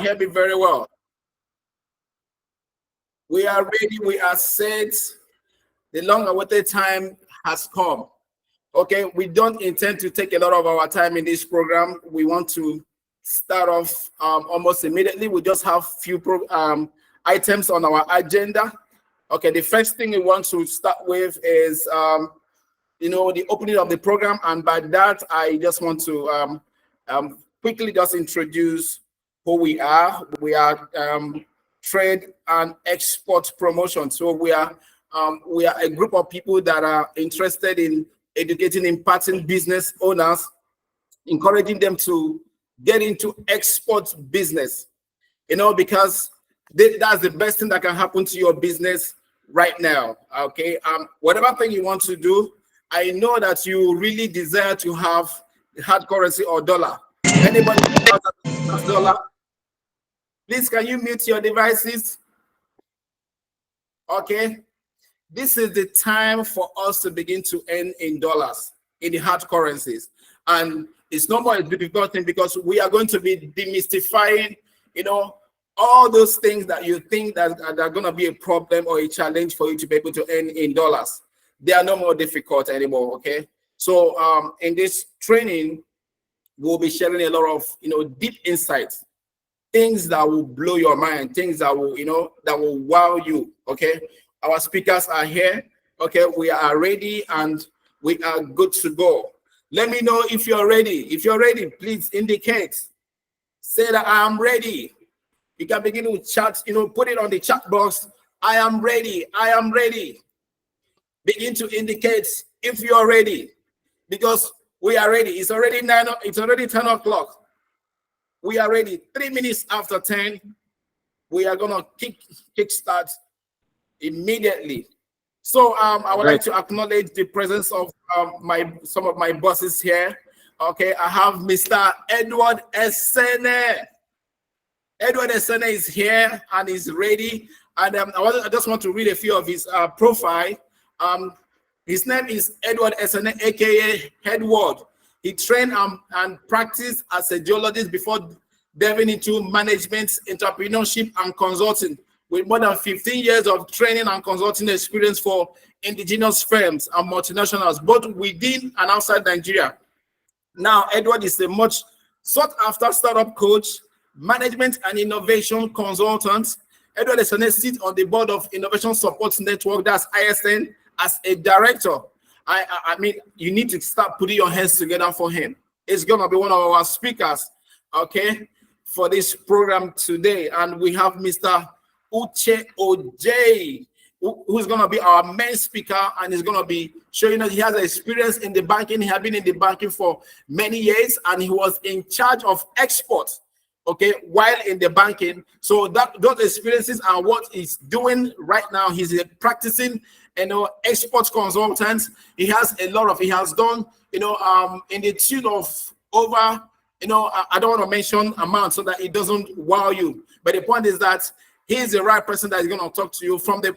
hear me very well? We are ready. We are set. The long-awaited time has come. Okay, we don't intend to take a lot of our time in this program. We want to start off almost immediately. We just have few items on our agenda. Okay, the first thing we want to start with is the opening of the program, and by that I just want to quickly just introduce who we are. We are trade and export promotion. So we are a group of people that are interested in educating, imparting business owners, encouraging them to get into export business, because that's the best thing that can happen to your business right now. Okay, whatever thing you want to do, I know that you really desire to have hard currency or dollar. Anybody has dollar? Please, can you mute your devices? Okay. This is the time for us to begin to earn in dollars, in the hard currencies. And it's not more a difficult thing, because we are going to be demystifying, all those things that you think that are going to be a problem or a challenge for you to be able to earn in dollars. They are no more difficult anymore, okay? So in this training, we'll be sharing a lot of, deep insights, things that will blow your mind, things that will, that will wow you, okay? Our speakers are here, okay? We are ready and we are good to go. Let me know if you're ready. If you're ready, please indicate. Say that I am ready. You can begin with chat, put it on the chat box. I am ready. I am ready. Begin to indicate if you're ready, because we are ready. It's already 10 o'clock. We are ready. 3 minutes after 10, we are gonna kick start immediately. So I would like to acknowledge the presence of some of my bosses here. Okay, I have Mr. Edward Essene. Edward Essene is here and is ready. And I just want to read a few of his profile. His name is Edward Essene, aka Edward. He trained and practiced as a geologist before delving into management, entrepreneurship, and consulting, with more than 15 years of training and consulting experience for indigenous firms and multinationals, both within and outside Nigeria. Now, Edward is a much sought after startup coach, management and innovation consultant. Edward Essene sits on the board of Innovation Support Network, that's ISN, as a director. I mean, you need to start putting your hands together for him. It's gonna be one of our speakers, okay, for this program today. And we have Mr. Uche Ojay, who's going to be our main speaker, and he's going to be showing us he has experience in the banking. He has been in the banking for many years, and he was in charge of exports, okay, while in the banking. So those experiences are what he's doing right now. He's a practicing, export consultant. He has done, in the tune of over, I don't want to mention amount so that it doesn't wow you. But the point is that he is the right person that is going to talk to you from the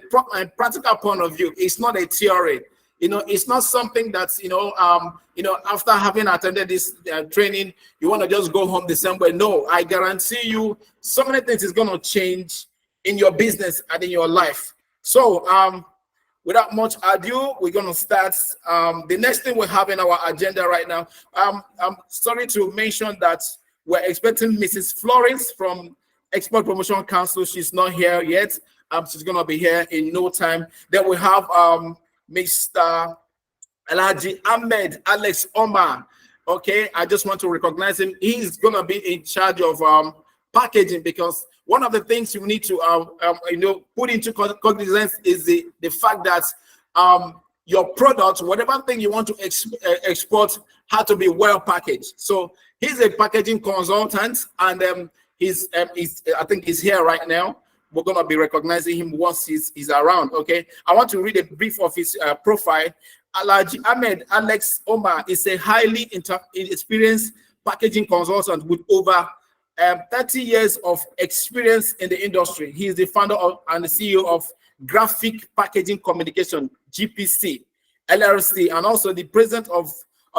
practical point of view. It's not a theory. It's not something that's, after having attended this training, you want to just go home the same way. No, I guarantee you so many things is going to change in your business and in your life. So without much ado, we're going to start. The next thing we have in our agenda right now, I'm sorry to mention that we're expecting Mrs. Florence from Export Promotion Council. She's not here yet. She's gonna be here in no time. Then we have Mr. Alhaji Ahmed Alex Omar. Okay, I just want to recognize him. He's gonna be in charge of packaging, because one of the things you need to put into cognizance is the fact that your product, whatever thing you want to export, had to be well packaged. So he's a packaging consultant, and I think he's here right now. We're gonna be recognizing him once he's around. Okay, I want to read a brief of his profile. Alhaji Ahmed Alex Omar is a highly experienced packaging consultant with over 30 years of experience in the industry. He is the founder and the CEO of Graphic Packaging Communication (GPC) LLC, and also the president of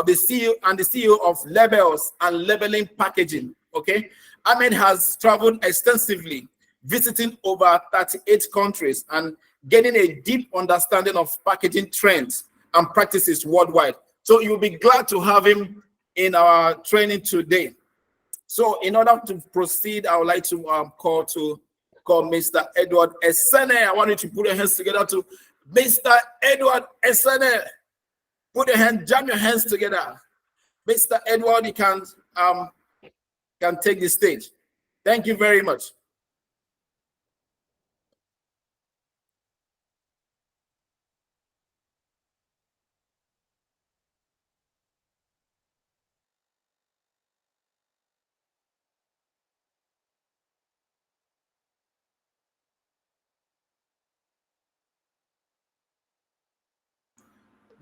the CEO of Labels and Labeling Packaging. Okay. Ahmed has traveled extensively, visiting over 38 countries and getting a deep understanding of packaging trends and practices worldwide. So you'll be glad to have him in our training today. So in order to proceed, I would like to call Mr. Edward Esene. I want you to put your hands together to Mr. Edward Esene. Put your hand, jam your hands together. Mr. Edward, you can take the stage. Thank you very much.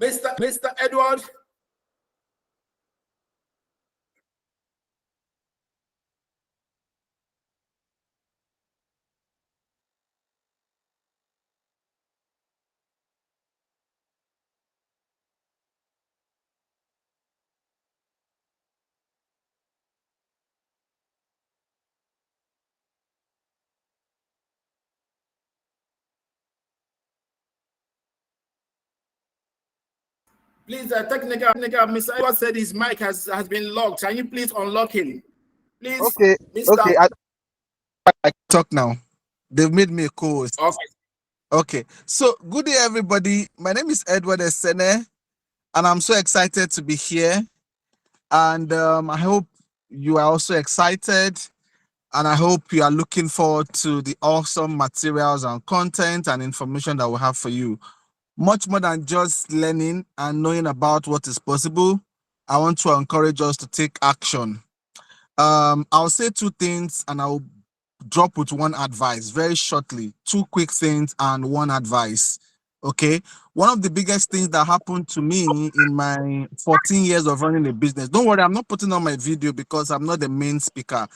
Mr. Edward. Please, technical, Mr. Edward said his mic has been locked. Can you please unlock him? Please, okay, Mr. Okay, I talk now. They've made me a co-host. Okay. Okay, so good day, everybody. My name is Edward Esene, and I'm so excited to be here. And I hope you are also excited, and I hope you are looking forward to the awesome materials and content and information that we have for you. Much more than just learning and knowing about what is possible, I want to encourage us to take action. I'll say two things and I'll drop with one advice very shortly. Two quick things and one advice. Okay. One of the biggest things that happened to me in my 14 years of running a business. Don't worry, I'm not putting on my video because I'm not the main speaker.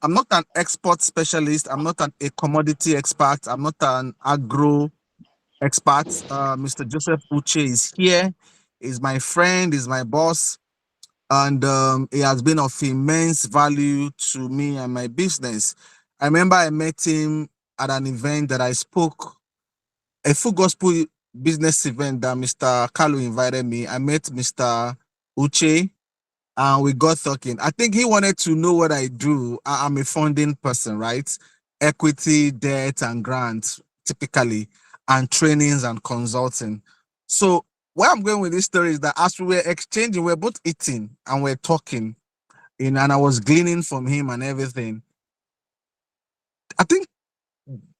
I'm not an export specialist. I'm not a commodity expert. I'm not an agro expert. Mr. Joseph Uche is here. He's my friend, he's my boss, and it has been of immense value to me and my business. I remember I met him at an event that I spoke, a full gospel business event that Mr. Kalu invited me. I met Mr. Uche and we got talking. I think he wanted to know what I do. I'm a funding person, right? Equity, debt, and grants, typically, and trainings and consulting. So where I'm going with this story is that as we were exchanging, we are both eating and we're talking, and I was gleaning from him and everything. I think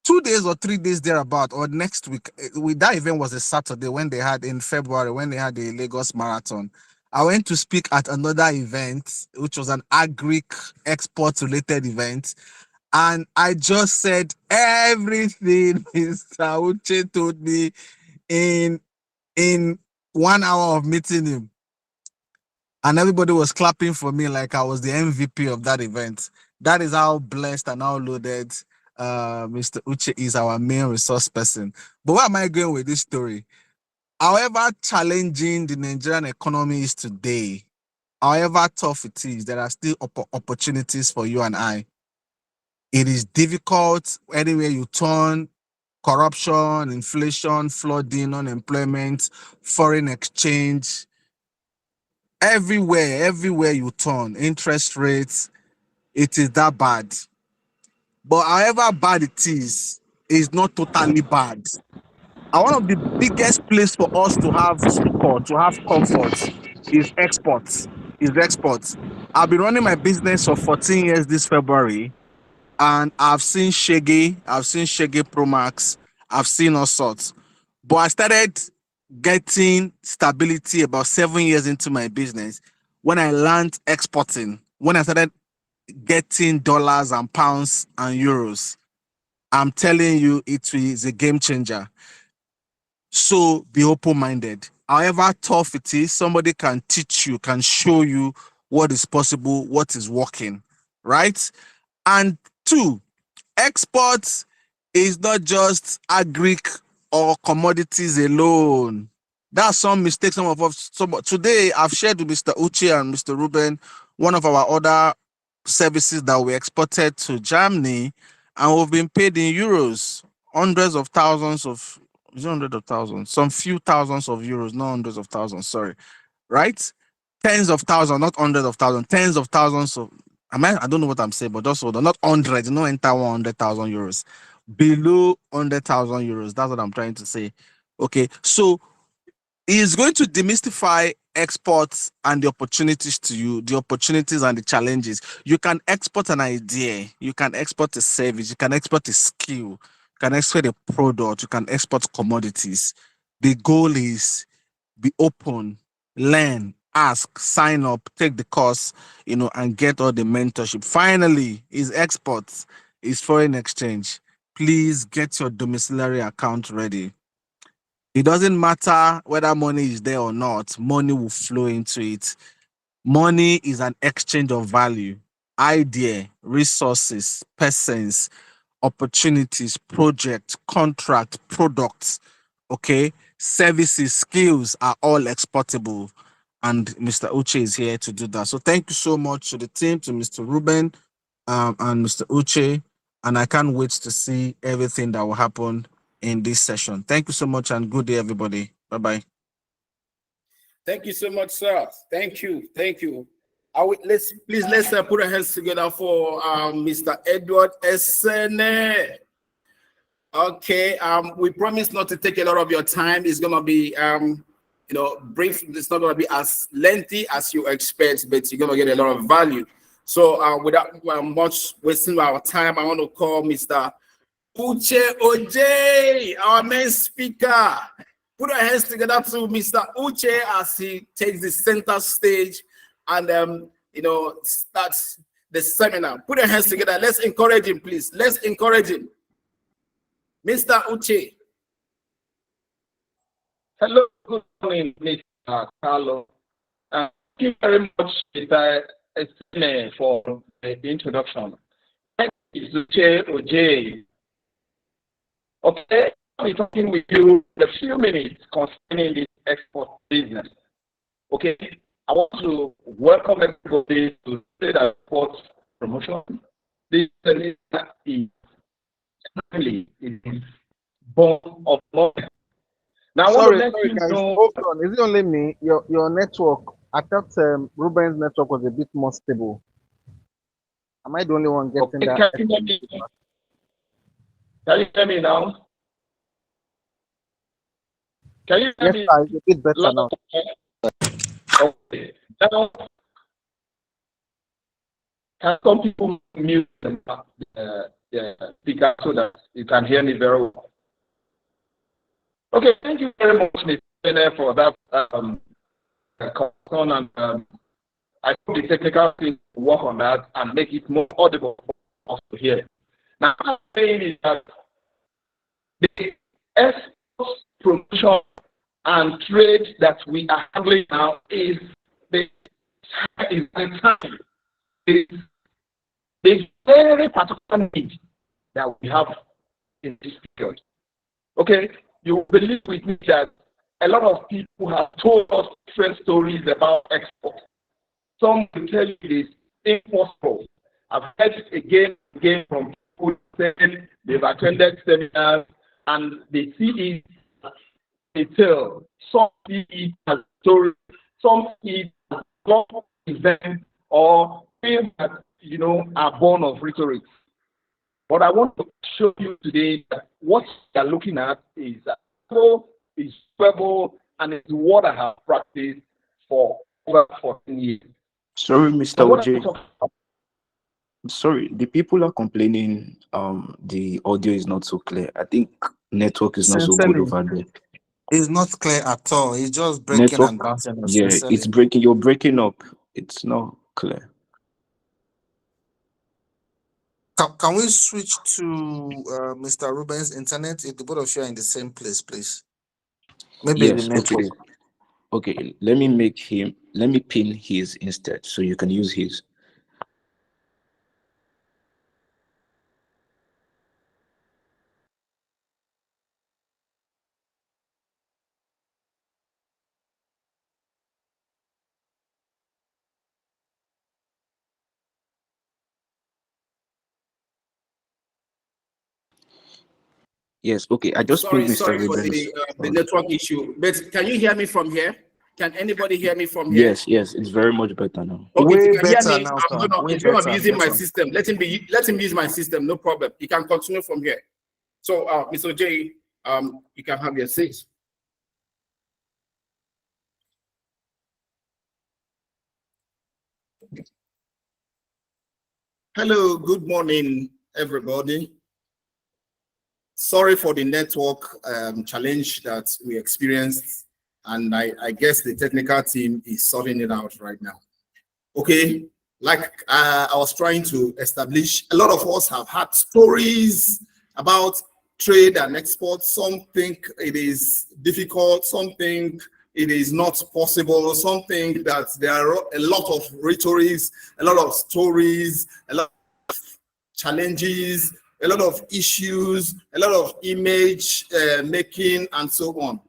2 days or 3 days thereabout, or next week, that event was a Saturday when they had in February, when they had the Lagos Marathon. I went to speak at another event, which was an agri export related event. And I just said everything Mr. Uche told me in 1 hour of meeting him. And everybody was clapping for me like I was the MVP of that event. That is how blessed and how loaded Mr. Uche is, our main resource person. But where am I going with this story? However challenging the Nigerian economy is today, however tough it is, there are still opportunities for you and I. It is difficult anywhere you turn. Corruption, inflation, flooding, unemployment, foreign exchange, everywhere you turn, interest rates, it is that bad. But however bad it is not totally bad. And one of the biggest place for us to have support, to have comfort, is exports. I've been running my business for 14 years this February, and I've seen Shege Pro Max, I've seen all sorts. But I started getting stability about 7 years into my business when I learned exporting, when I started getting dollars and pounds and euros. I'm telling you, it is a game changer. So be open-minded. However tough it is, somebody can teach you, can show you what is possible, what is working, right? And two, exports is not just agri or commodities alone. That's some mistake some of us. Today, I've shared with Mr. Uche and Mr. Ruben, one of our other services that we exported to Germany, and we've been paid in euros, hundreds of thousands of, is it hundreds of thousands, some few thousands of euros, not hundreds of thousands, sorry, right? Tens of thousands, not hundreds of thousands, tens of thousands of, I don't know what I'm saying, but just hold on, not hundreds, no enter 100,000 euros, below 100,000 euros. That's what I'm trying to say. Okay, so is going to demystify exports and the opportunities to you, the opportunities and the challenges. You can export an idea, you can export a service, you can export a skill, you can export a product, you can export commodities. The goal is be open, learn, ask, sign up, take the course, and get all the mentorship. Finally, is exports, is foreign exchange. Please get your domiciliary account ready. It doesn't matter whether money is there or not, money will flow into it. Money is an exchange of value, idea, resources, persons, opportunities, project, contract, products, okay? Services, skills are all exportable. And Mr. Uche is here to do that. So thank you so much to the team, to Mr. Ruben and Mr. Uche. And I can't wait to see everything that will happen in this session. Thank you so much and good day, everybody. Bye-bye. Thank you so much, sir. Thank you. Thank you. Let's put our hands together for Mr. Edward Essene. Okay. We promise not to take a lot of your time. It's gonna be brief. It's not gonna be as lengthy as you expect, but you're gonna get a lot of value. So without much wasting our time, I want to call Mr. Uche Oj, our main speaker. Put our hands together to Mr. Uche as he takes the center stage and starts the seminar. Put your hands together. Let's encourage him, please. Let's encourage him. Mr. Uche. Hello, good morning, Mr. Carlo. Thank you very much, Mr. Essene, for the introduction. Thank you, Uche Oj. Okay, I'll be talking with you in a few minutes concerning this export business. Okay, I want to welcome everybody to say that export promotion. This is born of money. Now, Sorry, guys. Hold on. Is it only me? Your network, I thought Ruben's network was a bit more stable. Am I the only one getting that? Can you hear me now? Can you hear me? Yes, it's a bit better now. Okay. Now, can some people mute the speaker so that you can hear me very well? Okay, thank you very much, Mr. Essene, for that concern, and I hope the technical team will work on that and make it more audible for us to hear. Now, what I'm saying is that the export promotion and trade that we are handling now is the time. It is the very particular need that we have in this period. Okay, you believe with me that a lot of people have told us different stories about export. Some will tell you it is impossible. I've heard it again and again from people saying they've attended seminars and they see it detail. Some see it as stories, some see it as global events or things that are born of rhetoric. But I want to show you today that what you're looking at is is verbal and it's what I have practiced for over 14 years. Sorry, Mr. So OJ. Sorry, the people are complaining the audio is not so clear. I think network is not so good over there. It's not clear at all. It's just breaking and bouncing. Yeah, it's breaking. You're breaking up. It's not clear. Can we switch to Mr. Ruben's internet? If the both of you are in the same place, please. Maybe Yes, the network. Okay, let me pin his instead so you can use his. Yes, okay. I just told Mr. Sorry for Rubens. the network issue. But can you hear me from here? Can anybody hear me from here? Yes, it's very much better now. Okay, if Way you can hear better me, now, I'm sir. gonna Way instead of better. using Yes, my sir. system, let him use my system, no problem. You can continue from here. So Mr. J, you can have your seat. Hello, good morning, everybody. Sorry for the network challenge that we experienced, and I guess the technical team is sorting it out right now. Okay, like I was trying to establish, a lot of us have had stories about trade and export. Some think it is difficult, some think it is not possible, some think that there are a lot of rhetorics, a lot of stories, a lot of challenges, a lot of issues, a lot of image making, and so on.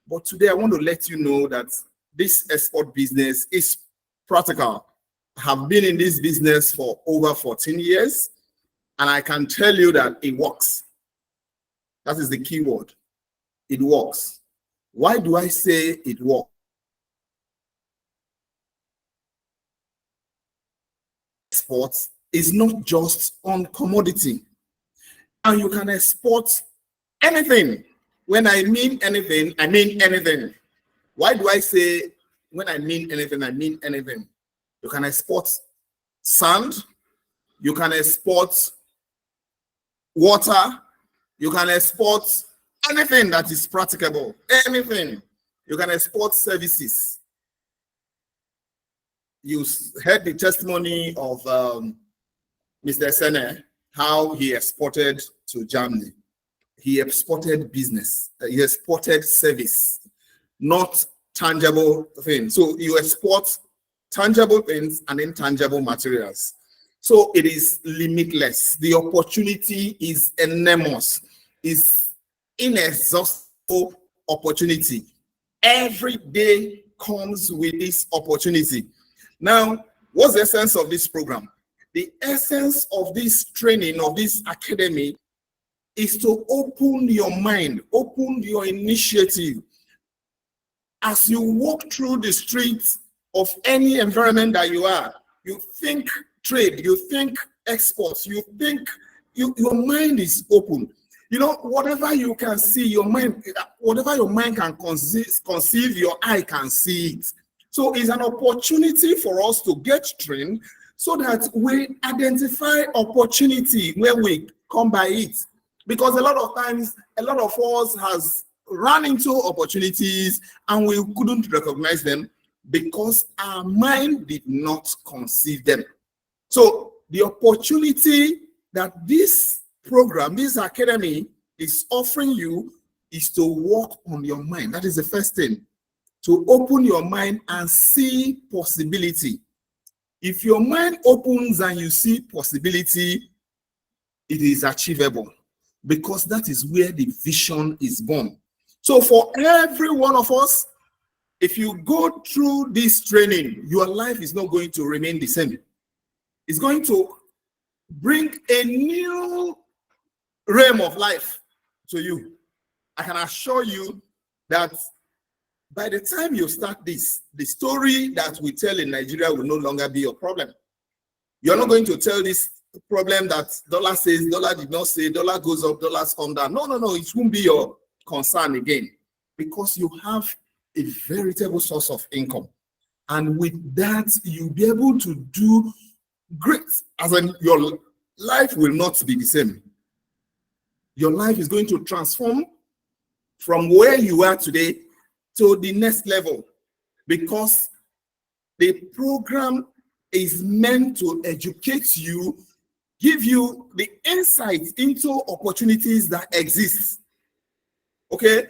But today I want to let you know that this export business is practical. I have been in this business for over 14 years, and I can tell you that it works. That is the key word. It works. Why do I say it works? Export is not just on commodity, and you can export anything. When I mean anything, I mean anything. Why do I say when I mean anything, I mean anything? You can export sand, you can export water, you can export anything that is practicable, anything. You can export services. You heard the testimony of Mr. Sellar, how he exported to Germany. He exported business, he exported service, not tangible things. So you export tangible things and intangible materials. So it is limitless. The opportunity is enormous, is inexhaustible opportunity. Every day comes with this opportunity. Now, what's the essence of this program? The essence of this training, of this academy, is to open your mind, open your initiative. As you walk through the streets of any environment that you are, you think trade, you think exports, you think your mind is open. You know, whatever you can see, your mind, whatever your mind can conceive, your eye can see it. So it's an opportunity for us to get trained so that we identify opportunity when we come by it. Because a lot of times, a lot of us has run into opportunities and we couldn't recognize them because our mind did not conceive them. So the opportunity that this program, this academy is offering you is to work on your mind. That is the first thing, to open your mind and see possibility. If your mind opens and you see possibility, it is achievable, because that is where the vision is born. So for every one of us, if you go through this training, your life is not going to remain the same. It's going to bring a new realm of life to you. I can assure you that by the time you start this, the story that we tell in Nigeria will no longer be your problem. You're not going to tell this problem that dollar says, dollar did not say, dollar goes up, dollars come down. No, it won't be your concern again, because you have a veritable source of income. And with that, you'll be able to do great, as in your life will not be the same. Your life is going to transform from where you are today to the next level, because the program is meant to educate you, give you the insights into opportunities that exist. Okay,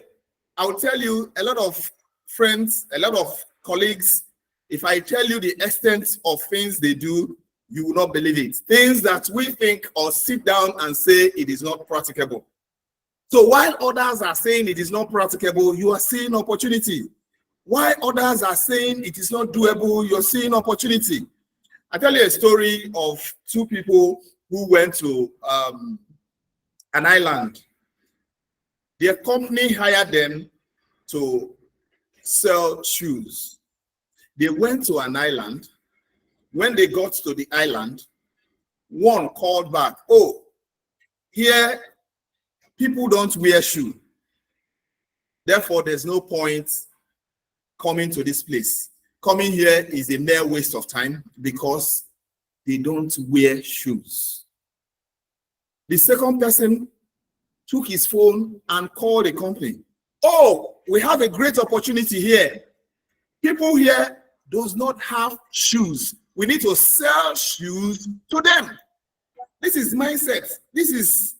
I'll tell you, a lot of friends, a lot of colleagues, if I tell you the extent of things they do, you will not believe it. Things that we think or sit down and say it is not practicable. So while others are saying it is not practicable, you are seeing opportunity. While others are saying it is not doable, you're seeing opportunity. I tell you a story of two people who went to an island. Their company hired them to sell shoes. They went to an island. When they got to the island, one called back, oh, here people don't wear shoe. Therefore, there's no point coming to this place. Coming here is a mere waste of time because they don't wear shoes. The second person took his phone and called the company. Oh, we have a great opportunity here. People here does not have shoes. We need to sell shoes to them. This is mindset. This is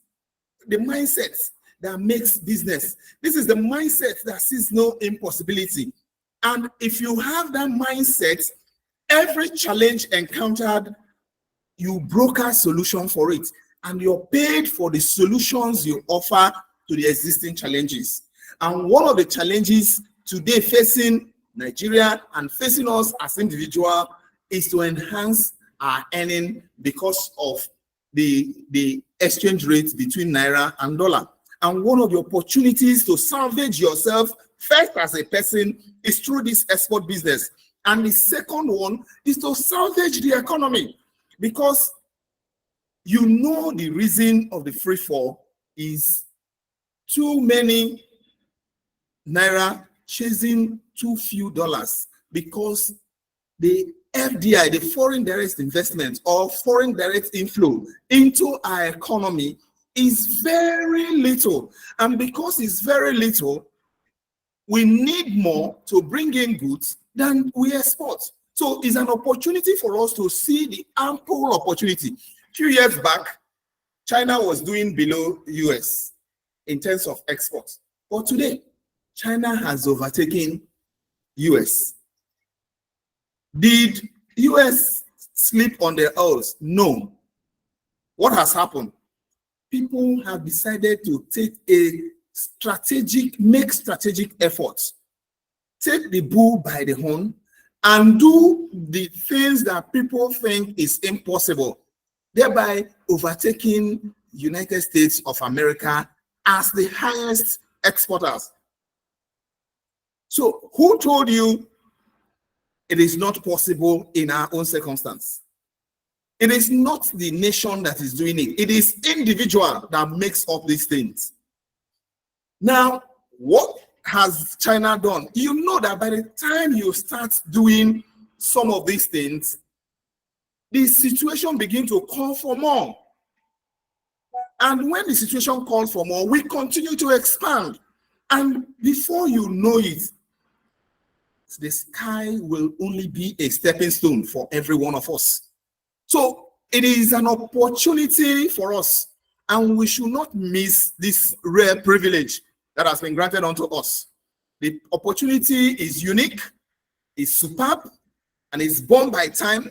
the mindset that makes business. This is the mindset that sees no impossibility. And if you have that mindset, every challenge encountered, you broker a solution for it. And you're paid for the solutions you offer to the existing challenges. And one of the challenges today facing Nigeria and facing us as individuals is to enhance our earning because of the exchange rate between Naira and dollar. And one of the opportunities to salvage yourself first as a person is through this export business. And the second one is to salvage the economy, because you know the reason of the free fall is too many Naira chasing too few dollars, because the FDI, the foreign direct investment or foreign direct inflow into our economy is very little. And because it's very little, we need more to bring in goods than we export. So it's an opportunity for us to see the ample opportunity. A few years back, China was doing below US in terms of exports. But today, China has overtaken US. Did US sleep on their oars? No. What has happened? People have decided to take make strategic efforts, take the bull by the horn, and do the things that people think is impossible, thereby overtaking United States of America as the highest exporters. So who told you it is not possible in our own circumstance? It is not the nation that is doing it. It is individual that makes up these things. Now, what has China done? You know that by the time you start doing some of these things, the situation begins to call for more. And when the situation calls for more, we continue to expand. And before you know it, the sky will only be a stepping stone for every one of us. So it is an opportunity for us, and we should not miss this rare privilege that has been granted unto us. The opportunity is unique, is superb, and is born by time,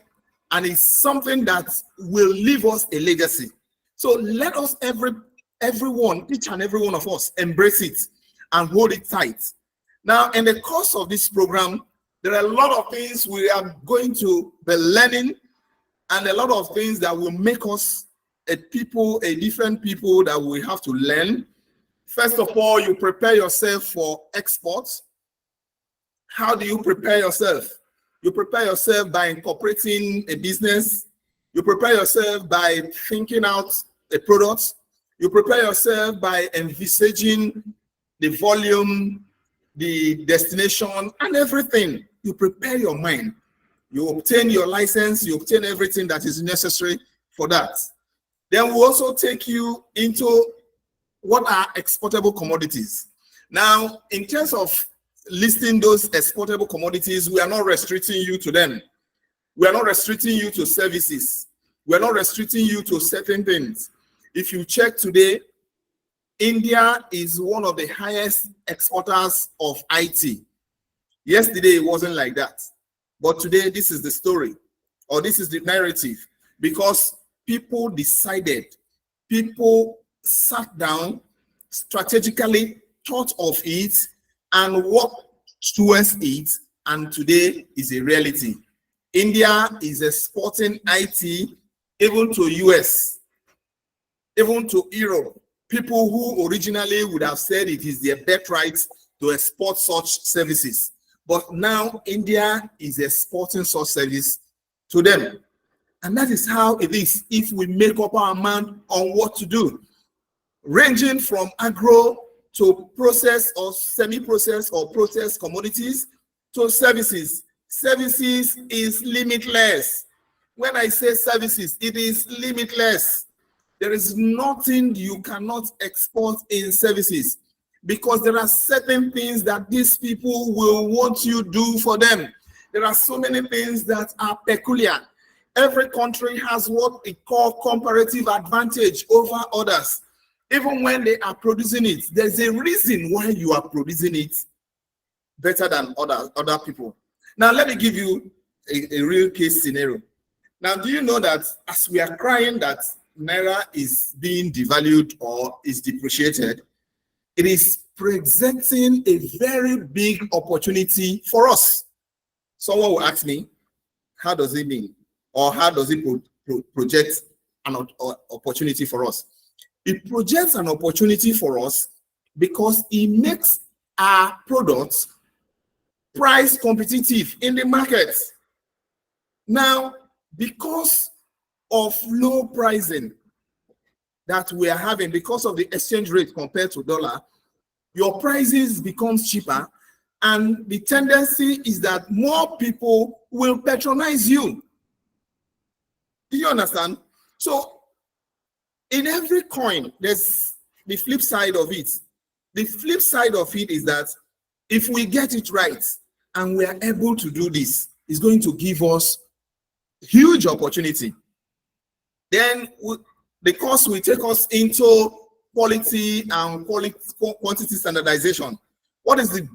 and is something that will leave us a legacy. So let us, everyone, each and every one of us, embrace it and hold it tight. Now, in the course of this program, there are a lot of things we are going to be learning, and a lot of things that will make us a different people that we have to learn. First of all, you prepare yourself for exports. How do you prepare yourself? You prepare yourself by incorporating a business. You prepare yourself by thinking out a product. You prepare yourself by envisaging the volume, the destination, and everything. You prepare your mind. You obtain your license. You obtain everything that is necessary for that. Then we'll also take you into what are exportable commodities. Now, in terms of listing those exportable commodities, we are not restricting you to them. We are not restricting you to services. We are not restricting you to certain things. If you check today, India is one of the highest exporters of IT. Yesterday, it wasn't like that. But today, this is the story, or this is the narrative, because people decided, people sat down, strategically thought of it, and worked towards it, and today is a reality. India is exporting IT even to US, even to Europe, people who originally would have said it is their birthright to export such services. But now India is exporting such service to them. And that is how it is if we make up our mind on what to do. Ranging from agro to process or semi-processed or processed commodities to services. Services is limitless. When I say services, it is limitless. There is nothing you cannot export in services because there are certain things that these people will want you to do for them. There are so many things that are peculiar. Every country has what we call comparative advantage over others. Even when they are producing it, there's a reason why you are producing it better than other people. Now, let me give you a real case scenario. Now, do you know that as we are crying that Naira is being devalued or is depreciated, it is presenting a very big opportunity for us? Someone will ask me, how does it mean? Or how does it project an opportunity for us? It projects an opportunity for us because it makes our products price competitive in the market. Now, because of low pricing that we are having, because of the exchange rate compared to dollar, your prices becomes cheaper, and the tendency is that more people will patronize you. Do you understand? So in every coin, there's the flip side of it. The flip side of it is that if we get it right and we are able to do this, it's going to give us huge opportunity. Then the course will take us into quality and quantity standardization. What is the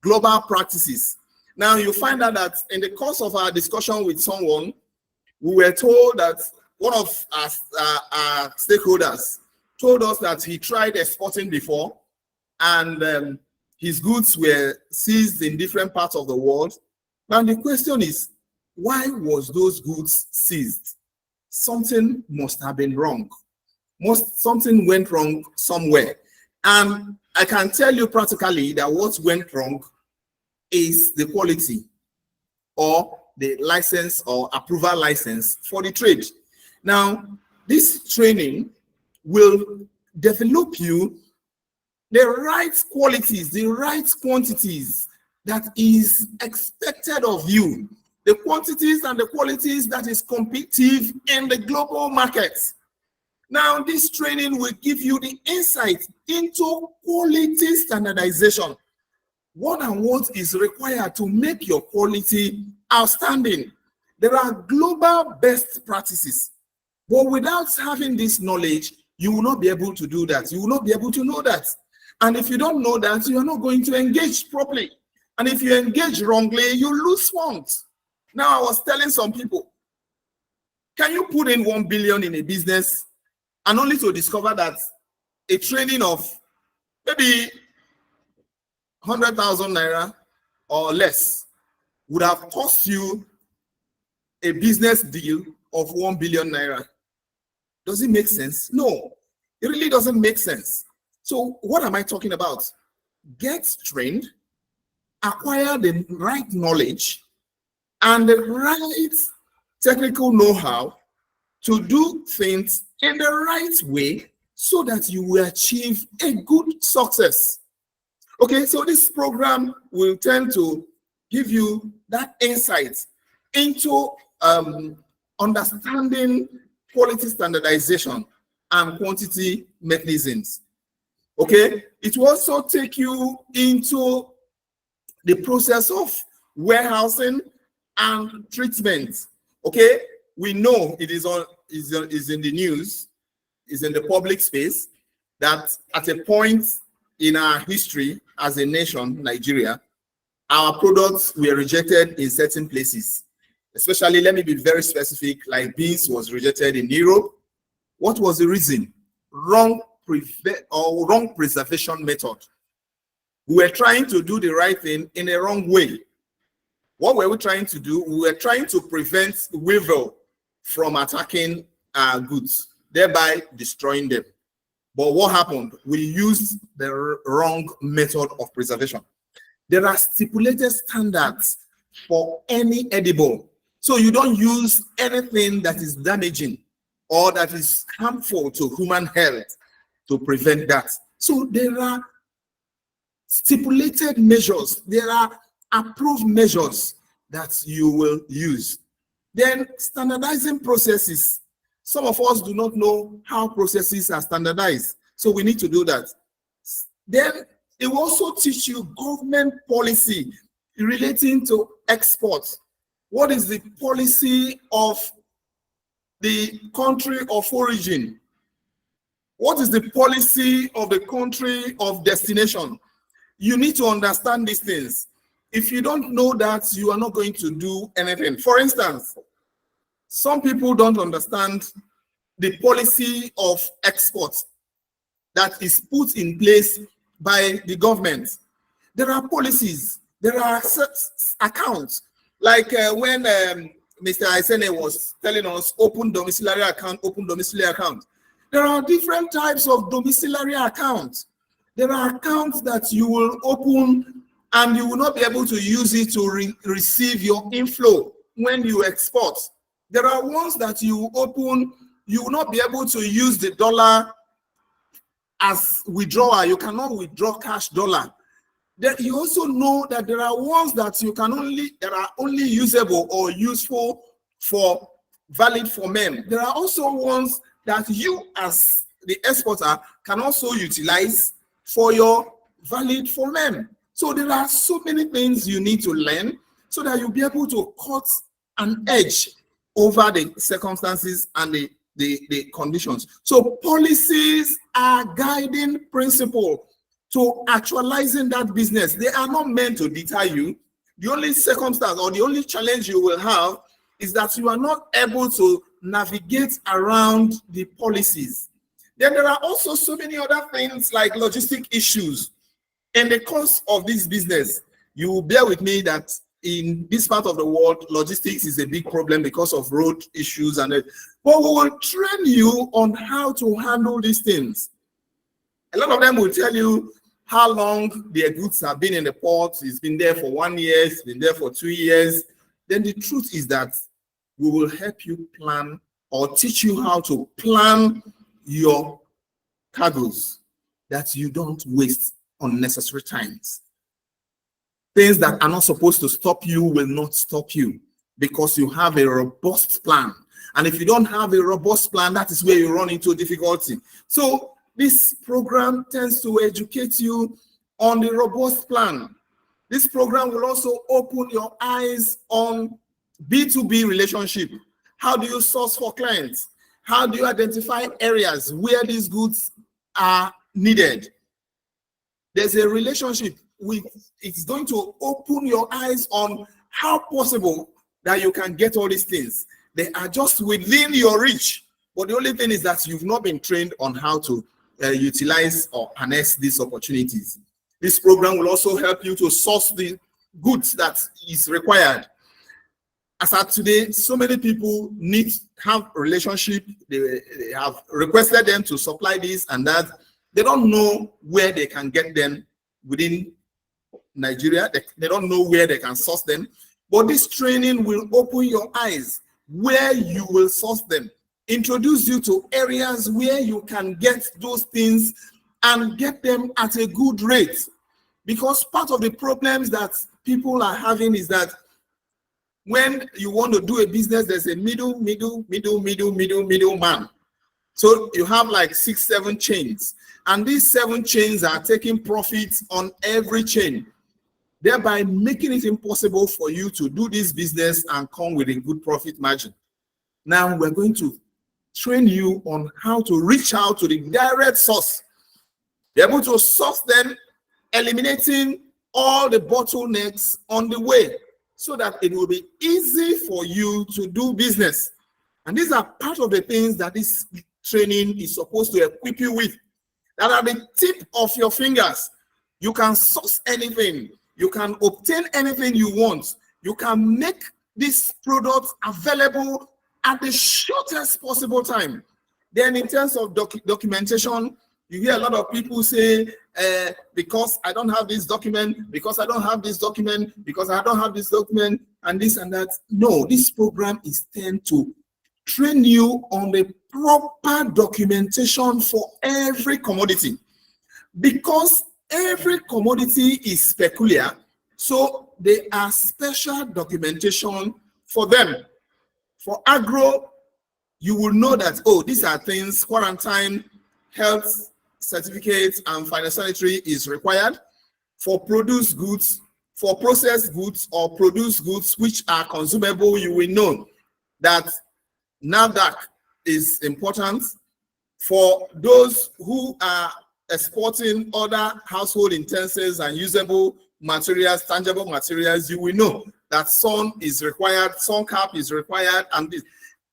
global practices? Now you find out that in the course of our discussion with someone, we were told that one of our stakeholders told us that he tried exporting before, and his goods were seized in different parts of the world. And the question is, why was those goods seized? Something must have been wrong. Something went wrong somewhere. And I can tell you practically that what went wrong is the quality or the license or approval license for the trade. Now, this training will develop you the right qualities, the right quantities that is expected of you, the quantities and the qualities that is competitive in the global market. Now, this training will give you the insight into quality standardization. What and what is required to make your quality outstanding. There are global best practices, but without having this knowledge, you will not be able to do that. You will not be able to know that. And if you don't know that, you are not going to engage properly. And if you engage wrongly, you lose funds. Now, I was telling some people, can you put in 1 billion in a business and only to discover that a training of maybe 100,000 naira or less would have cost you a business deal of 1 billion naira? Does it make sense? No, it really doesn't make sense. So what am I talking about? Get trained, acquire the right knowledge and the right technical know-how to do things in the right way so that you will achieve a good success. Okay, so this program will tend to give you that insight into understanding quality standardization and quantity mechanisms. Okay, it will also take you into the process of warehousing and treatment. Okay, we know it is in the news, is in the public space, that at a point in our history as a nation, Nigeria, our products were rejected in certain places. Especially, let me be very specific, like beans was rejected in Europe. What was the reason? Wrong preservation method. We were trying to do the right thing in a wrong way. What were we trying to do? We were trying to prevent weevil from attacking our goods, thereby destroying them. But what happened? We used the wrong method of preservation. There are stipulated standards for any edible. So you don't use anything that is damaging or that is harmful to human health to prevent that. So there are stipulated measures. There are approved measures that you will use. Then standardizing processes. Some of us do not know how processes are standardized. So we need to do that. Then it will also teach you government policy relating to exports. What is the policy of the country of origin? What is the policy of the country of destination? You need to understand these things. If you don't know that, you are not going to do anything. For instance, some people don't understand the policy of exports that is put in place by the government. There are policies, there are accounts, like when Mr. Isene was telling us, open domiciliary account, open domiciliary account. There are different types of domiciliary accounts. There are accounts that you will open and you will not be able to use it to receive your inflow when you export. There are ones that you open, you will not be able to use the dollar as withdrawal. You cannot withdraw cash dollar. Then you also know that there are ones that you can that are only usable or useful for valid for men. There are also ones that you as the exporter can also utilize for your valid for men. So there are so many things you need to learn so that you'll be able to cut an edge over the circumstances and the conditions. So policies are guiding principle to actualizing that business. They are not meant to deter you. The only circumstance or the only challenge you will have is that you are not able to navigate around the policies. Then there are also so many other things like logistic issues. In the course of this business, you will bear with me that in this part of the world, logistics is a big problem because of road issues but we will train you on how to handle these things. A lot of them will tell you how long their goods have been in the port. It's been there for 1 year, it's been there for 2 years. Then the truth is that we will help you plan or teach you how to plan your cargoes that you don't waste unnecessary times. Things that are not supposed to stop you will not stop you because you have a robust plan. And if you don't have a robust plan, that is where you run into difficulty. So this program tends to educate you on the robust plan. This program will also open your eyes on B2B relationship. How do you source for clients? How do you identify areas where these goods are needed? There's a relationship with, it's going to open your eyes on how possible that you can get all these things. They are just within your reach. But the only thing is that you've not been trained on how to utilize or harness these opportunities. This program will also help you to source the goods that is required. As of today, so many people have a relationship. They have requested them to supply this and that. They don't know where they can get them within Nigeria. They don't know where they can source them. But this training will open your eyes where you will source them, introduce you to areas where you can get those things and get them at a good rate. Because part of the problems that people are having is that when you want to do a business, there's a middle man. So you have like 6, 7 chains, and these 7 chains are taking profits on every chain, thereby making it impossible for you to do this business and come with a good profit margin. Now we're going to train you on how to reach out to the direct source. Be able to source them, eliminating all the bottlenecks on the way, so that it will be easy for you to do business. And these are part of the things that this training is supposed to equip you with, that are the tip of your fingers. You can source anything. You can obtain anything you want. You can make this product available at the shortest possible time. Then in terms of documentation, You hear a lot of people say, because I don't have this document, because I don't have this document, because I don't have this document, and this and that. No, this program is tend to train you on the proper documentation for every commodity, because every commodity is peculiar. So there are special documentation for them. For agro, you will know that, oh, these are things, quarantine, health certificates, and phytosanitary is required. For produce goods, for processed goods or produced goods which are consumable, you will know that NAFDAC is important. For those who are exporting other household utensils and usable materials, tangible materials, you will know that sun is required, sun cap is required, and this.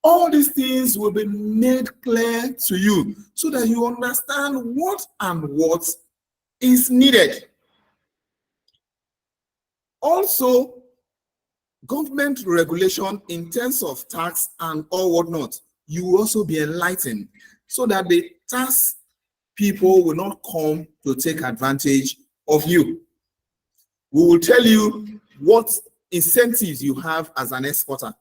All these things will be made clear to you so that you understand what and what is needed. Also, government regulation in terms of tax and all whatnot, you will also be enlightened so that the tax people will not come to take advantage of you. We will tell you what incentives you have as an exporter.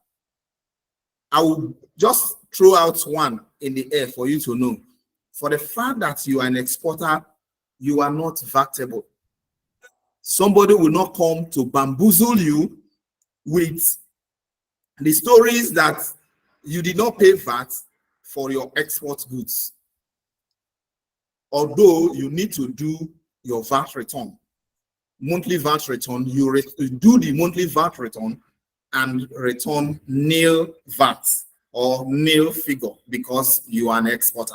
I will just throw out one in the air for you to know. For the fact that you are an exporter, you are not VATable. Somebody will not come to bamboozle you with the stories that you did not pay VAT for your export goods. Although you need to do your VAT return, monthly VAT return, you do the monthly VAT return and return nil VAT or nil figure because you are an exporter.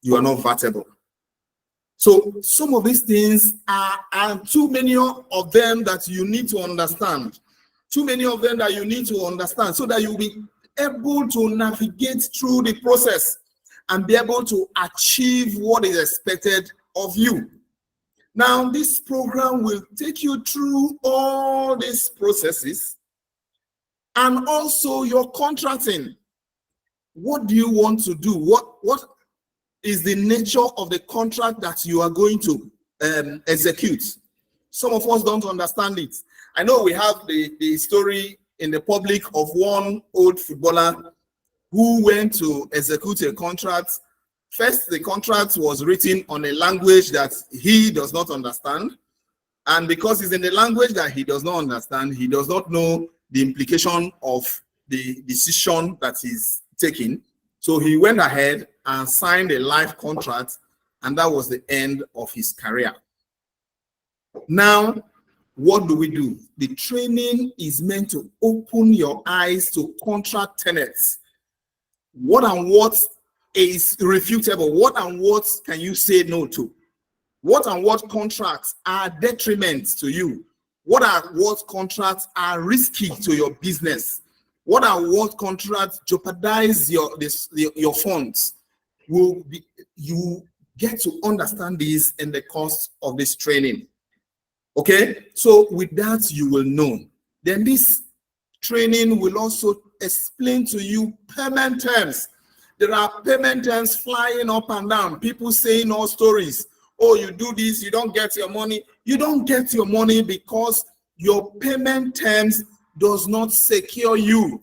You are not VATable. So some of these things are too many of them that you need to understand. Too many of them that you need to understand so that you'll be able to navigate through the process and be able to achieve what is expected of you. Now, this program will take you through all these processes and also your contracting. What do you want to do? What is the nature of the contract that you are going to execute? Some of us don't understand it. I know we have the story in the public of one old footballer who went to execute a contract. First, the contract was written on a language that he does not understand. And because it's in the language that he does not understand, he does not know the implication of the decision that he's taking. So he went ahead and signed a life contract, and that was the end of his career. Now, what do? The training is meant to open your eyes to contract tenets. What and what is refutable? What and what can you say no to? What and what contracts are detriments to you? What contracts are risky to your business? What contracts jeopardize your funds? You get to understand this in the course of this training. Okay, so with that you will know. Then this training will also explain to you payment terms. There are payment terms flying up and down. People saying all stories. Oh, you do this, you don't get your money. You don't get your money because your payment terms does not secure you.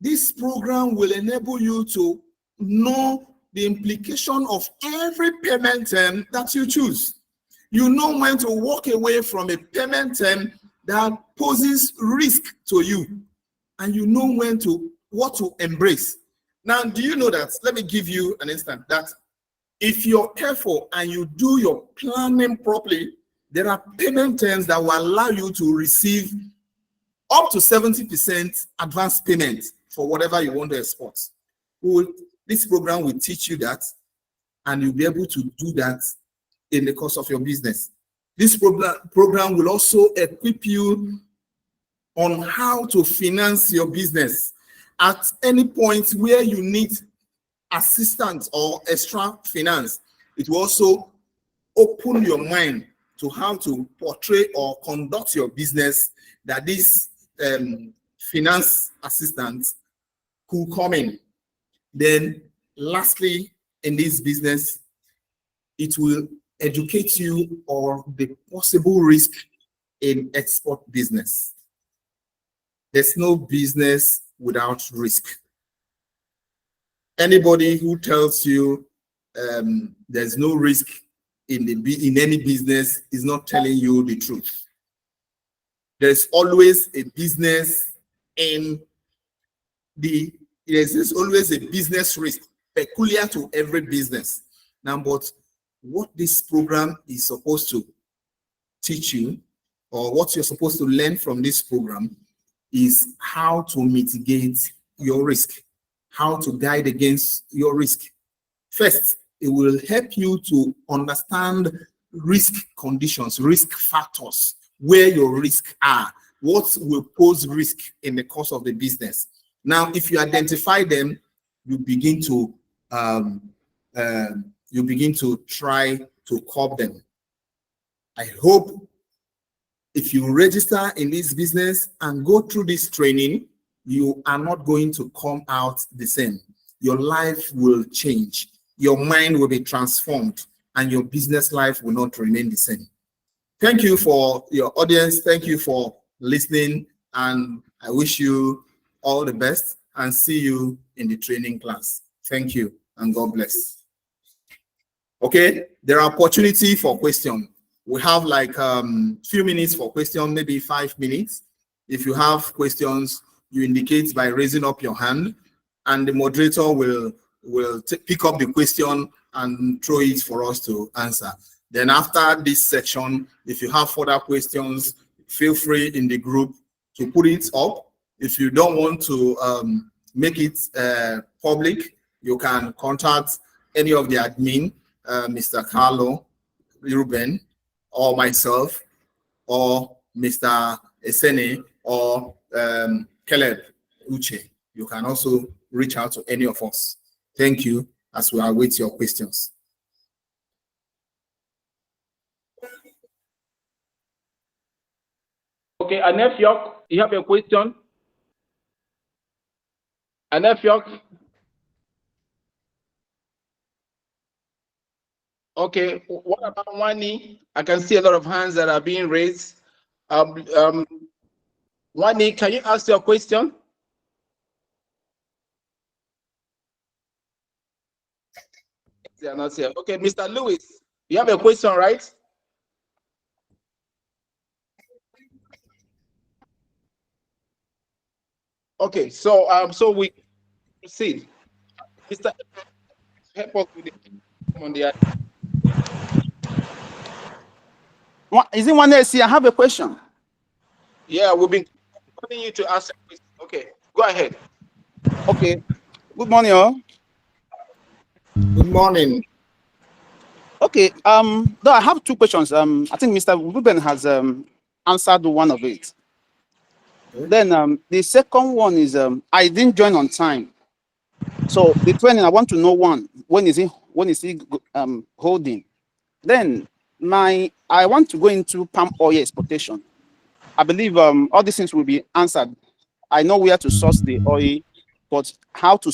This program will enable you to know the implication of every payment term that you choose. You know when to walk away from a payment term that poses risk to you, and you know what to embrace. Now, do you know that? Let me give you an instance that if you're careful and you do your planning properly, there are payment terms that will allow you to receive up to 70% advance payment for whatever you want to export. This program will teach you that, and you'll be able to do that in the course of your business. This program will also equip you on how to finance your business. At any point where you need assistance or extra finance, it will also open your mind to how to portray or conduct your business, that this finance assistance could come in. Then lastly, in this business, it will educate you on the possible risk in export business. There's no business without risk. Anybody who tells you there's no risk in any business is not telling you the truth. There's always a business there's always a business risk peculiar to every business. Now, but what this program is supposed to teach you, or what you're supposed to learn from this program, is how to mitigate your risk, how to guide against your risk. First, it will help you to understand risk conditions, risk factors, where your risks are, what will pose risk in the course of the business. Now, if you identify them, you begin to try to curb them. I hope if you register in this business and go through this training, you are not going to come out the same. Your life will change. Your mind will be transformed, and your business life will not remain the same. Thank you for your audience. Thank you for listening, and I wish you all the best and see you in the training class. Thank you, and God bless. Okay, there are opportunity for question. We have like few minutes for question, maybe 5 minutes. If you have questions, you indicate by raising up your hand, and the moderator will pick up the question and throw it for us to answer. Then after this section, if you have further questions, feel free in the group to put it up. If you don't want to make it public, you can contact any of the admin, Mr. Carlo, Ruben, or myself, or Mr. Esene, or Caleb Uche. You can also reach out to any of us. Thank you as we await your questions. Okay, Anefiok, you have a question? Anefiok? Okay, what about Wani? I can see a lot of hands that are being raised. Wani, can you ask your question? They are not here. Okay, Mr. Lewis, you have a question, right? Okay, so we proceed. Mr. Help us with the on the. Is it one else here? I have a question. Yeah, we've been calling you to ask a question. Okay, go ahead. Okay. Good morning, all. Good morning. Okay. Though I have two questions. I think Mr. Ruben has answered one of it. Okay. Then the second one is I didn't join on time. So the training, I want to know when is he holding? Then I want to go into palm oil exportation. I believe all these things will be answered. I know where to source the oil, but how to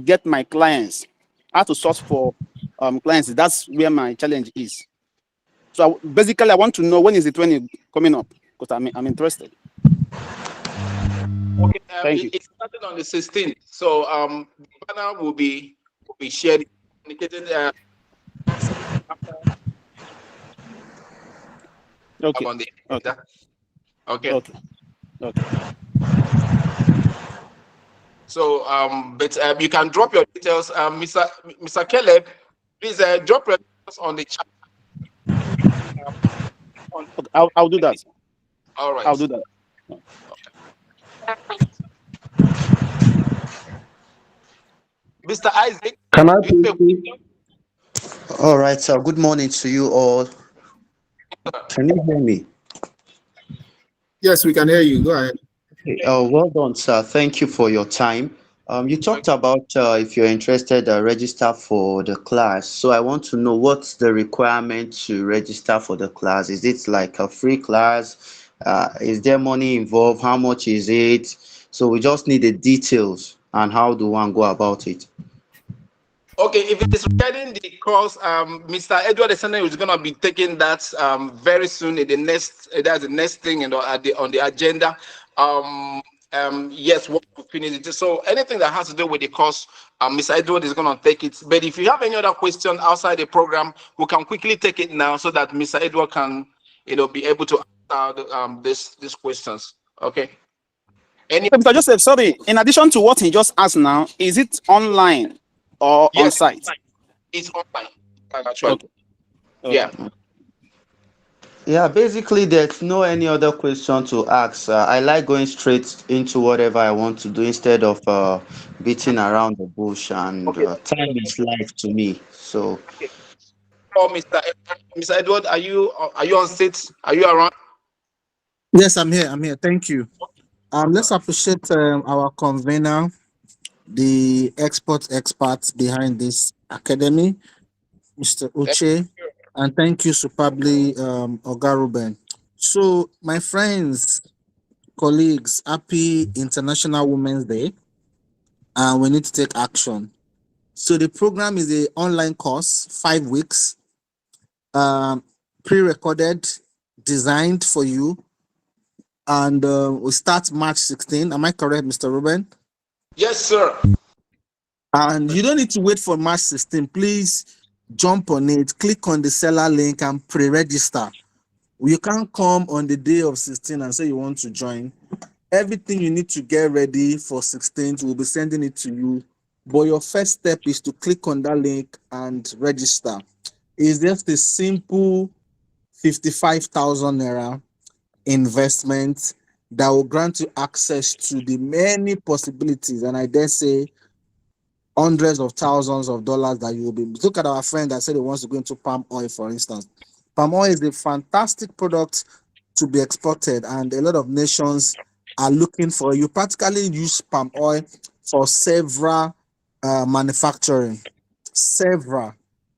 get my clients, how to source for clients, that's where my challenge is. So basically, I want to know when is the training coming up, because I'm interested. Okay, thank you. It's starting on the 16th, so the banner will be shared, indicated okay. On the okay. Okay. Okay. Okay. So but you can drop your details, Mr. Caleb. Please drop your details on the chat. Okay, I'll do that. All right. I'll do that. Okay. Mr. Isaac, can I please? All right, sir. Good morning to you all. Can you hear me? Yes, we can hear you. Go ahead. Okay. Well done, sir. Thank you for your time. You talked about if you're interested, register for the class. So I want to know what's the requirement to register for the class. Is it like a free class? Is there money involved? How much is it? So we just need the details and how do one go about it? Okay, if it is regarding the course, Mr. Edward Esene is going to be taking that very soon. In the next, that's the next thing, on the agenda. Yes, what we finish it. So anything that has to do with the course, Mr. Edward is going to take it. But if you have any other question outside the program, we can quickly take it now so that Mr. Edward can, be able to answer these questions. Okay. Any? Okay, Mr. Joseph, sorry. In addition to what he just asked now, is it online or on Yes, site? it's online. Actually, Okay. yeah. Okay. Yeah, basically, there's no any other question to ask. I like going straight into whatever I want to do instead of beating around the bush, and Okay. time is life to me. So, Oh, Mr. Edward, are you on seat? Are you around? Yes, I'm here. I'm here. Thank you. Let's appreciate our convener, the experts behind this academy, Mr. Uche, and thank you superbly, Oga Ruben. So, my friends, colleagues, happy International Women's Day, and we need to take action. So, the program is a online course, 5 weeks, um, pre-recorded, designed for you, and we start March 16. Am I correct, Mr. Ruben? Yes, sir. And you don't need to wait for March 16. Please jump on it, click on the Sellar link and pre-register. You can't come on the day of 16 and say you want to join. Everything you need to get ready for 16th, we'll be sending it to you. But your first step is to click on that link and register. It's just a simple 55,000 naira investment that will grant you access to the many possibilities, and I dare say hundreds of thousands of dollars that you will be. Look at our friend that said he wants to go into palm oil, for instance. Palm oil is a fantastic product to be exported, and a lot of nations are looking for. You practically use palm oil for several manufacturing, several,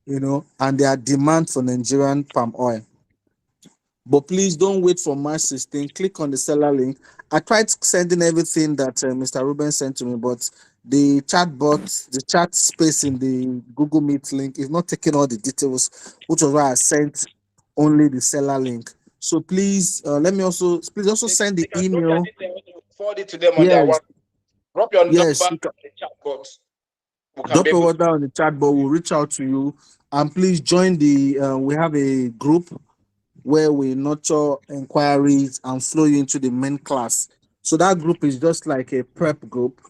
and there are demand for Nigerian palm oil. But please don't wait for March 16. Click on the Sellar link. I tried sending everything that Mr. Ruben sent to me, but the chat bot, the chat space in the Google Meet link is not taking all the details, which was why I sent only the Sellar link. So please, please also send the Drop your email. details, forward it to them on their Yes, one. Drop your number yes. in the chat box. We can be Drop a able to. word down in the chat, but we'll reach out to you. And please join the. We have a group where we nurture inquiries and flow you into the main class. So that group is just like a prep group.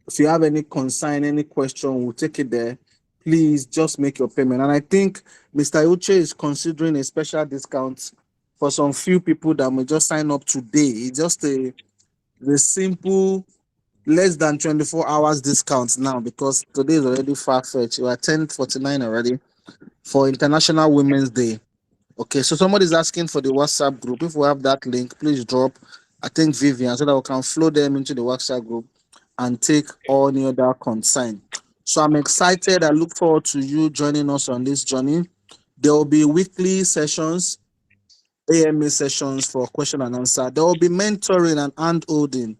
If you have any concern, any question, we'll take it there. Please just make your payment. And I think Mr. Uche is considering a special discount for some few people that may just sign up today. It's just a simple less than 24 hours discount now, because today is already far-fetched. We are 10:49 already for International Women's Day. Okay, so somebody's asking for the WhatsApp group. If we have that link, please drop, I think, Vivian, so that we can flow them into the WhatsApp group and take all the other concern. So I'm excited. I look forward to you joining us on this journey. There will be weekly sessions, AMA sessions for question and answer. There will be mentoring and hand holding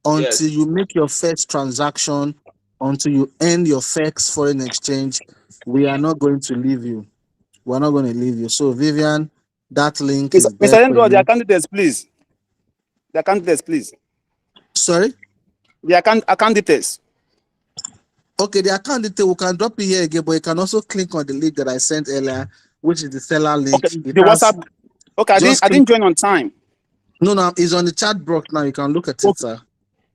until Yes. you make your first transaction, until you end your first foreign exchange. We are not going to leave you. We're not going to leave you. So, Vivian, that link is there Mr. for Edward, their you. candidates, please. Their candidates, please. Sorry? Their candidates. Okay, the account detail, we can drop it here again, but you can also click on the link that I sent earlier, which is the Sellar link. Okay, It the has, WhatsApp. Okay, just I click. didn't join on time. No, it's on the chat box now. You can look at it, Okay, sir.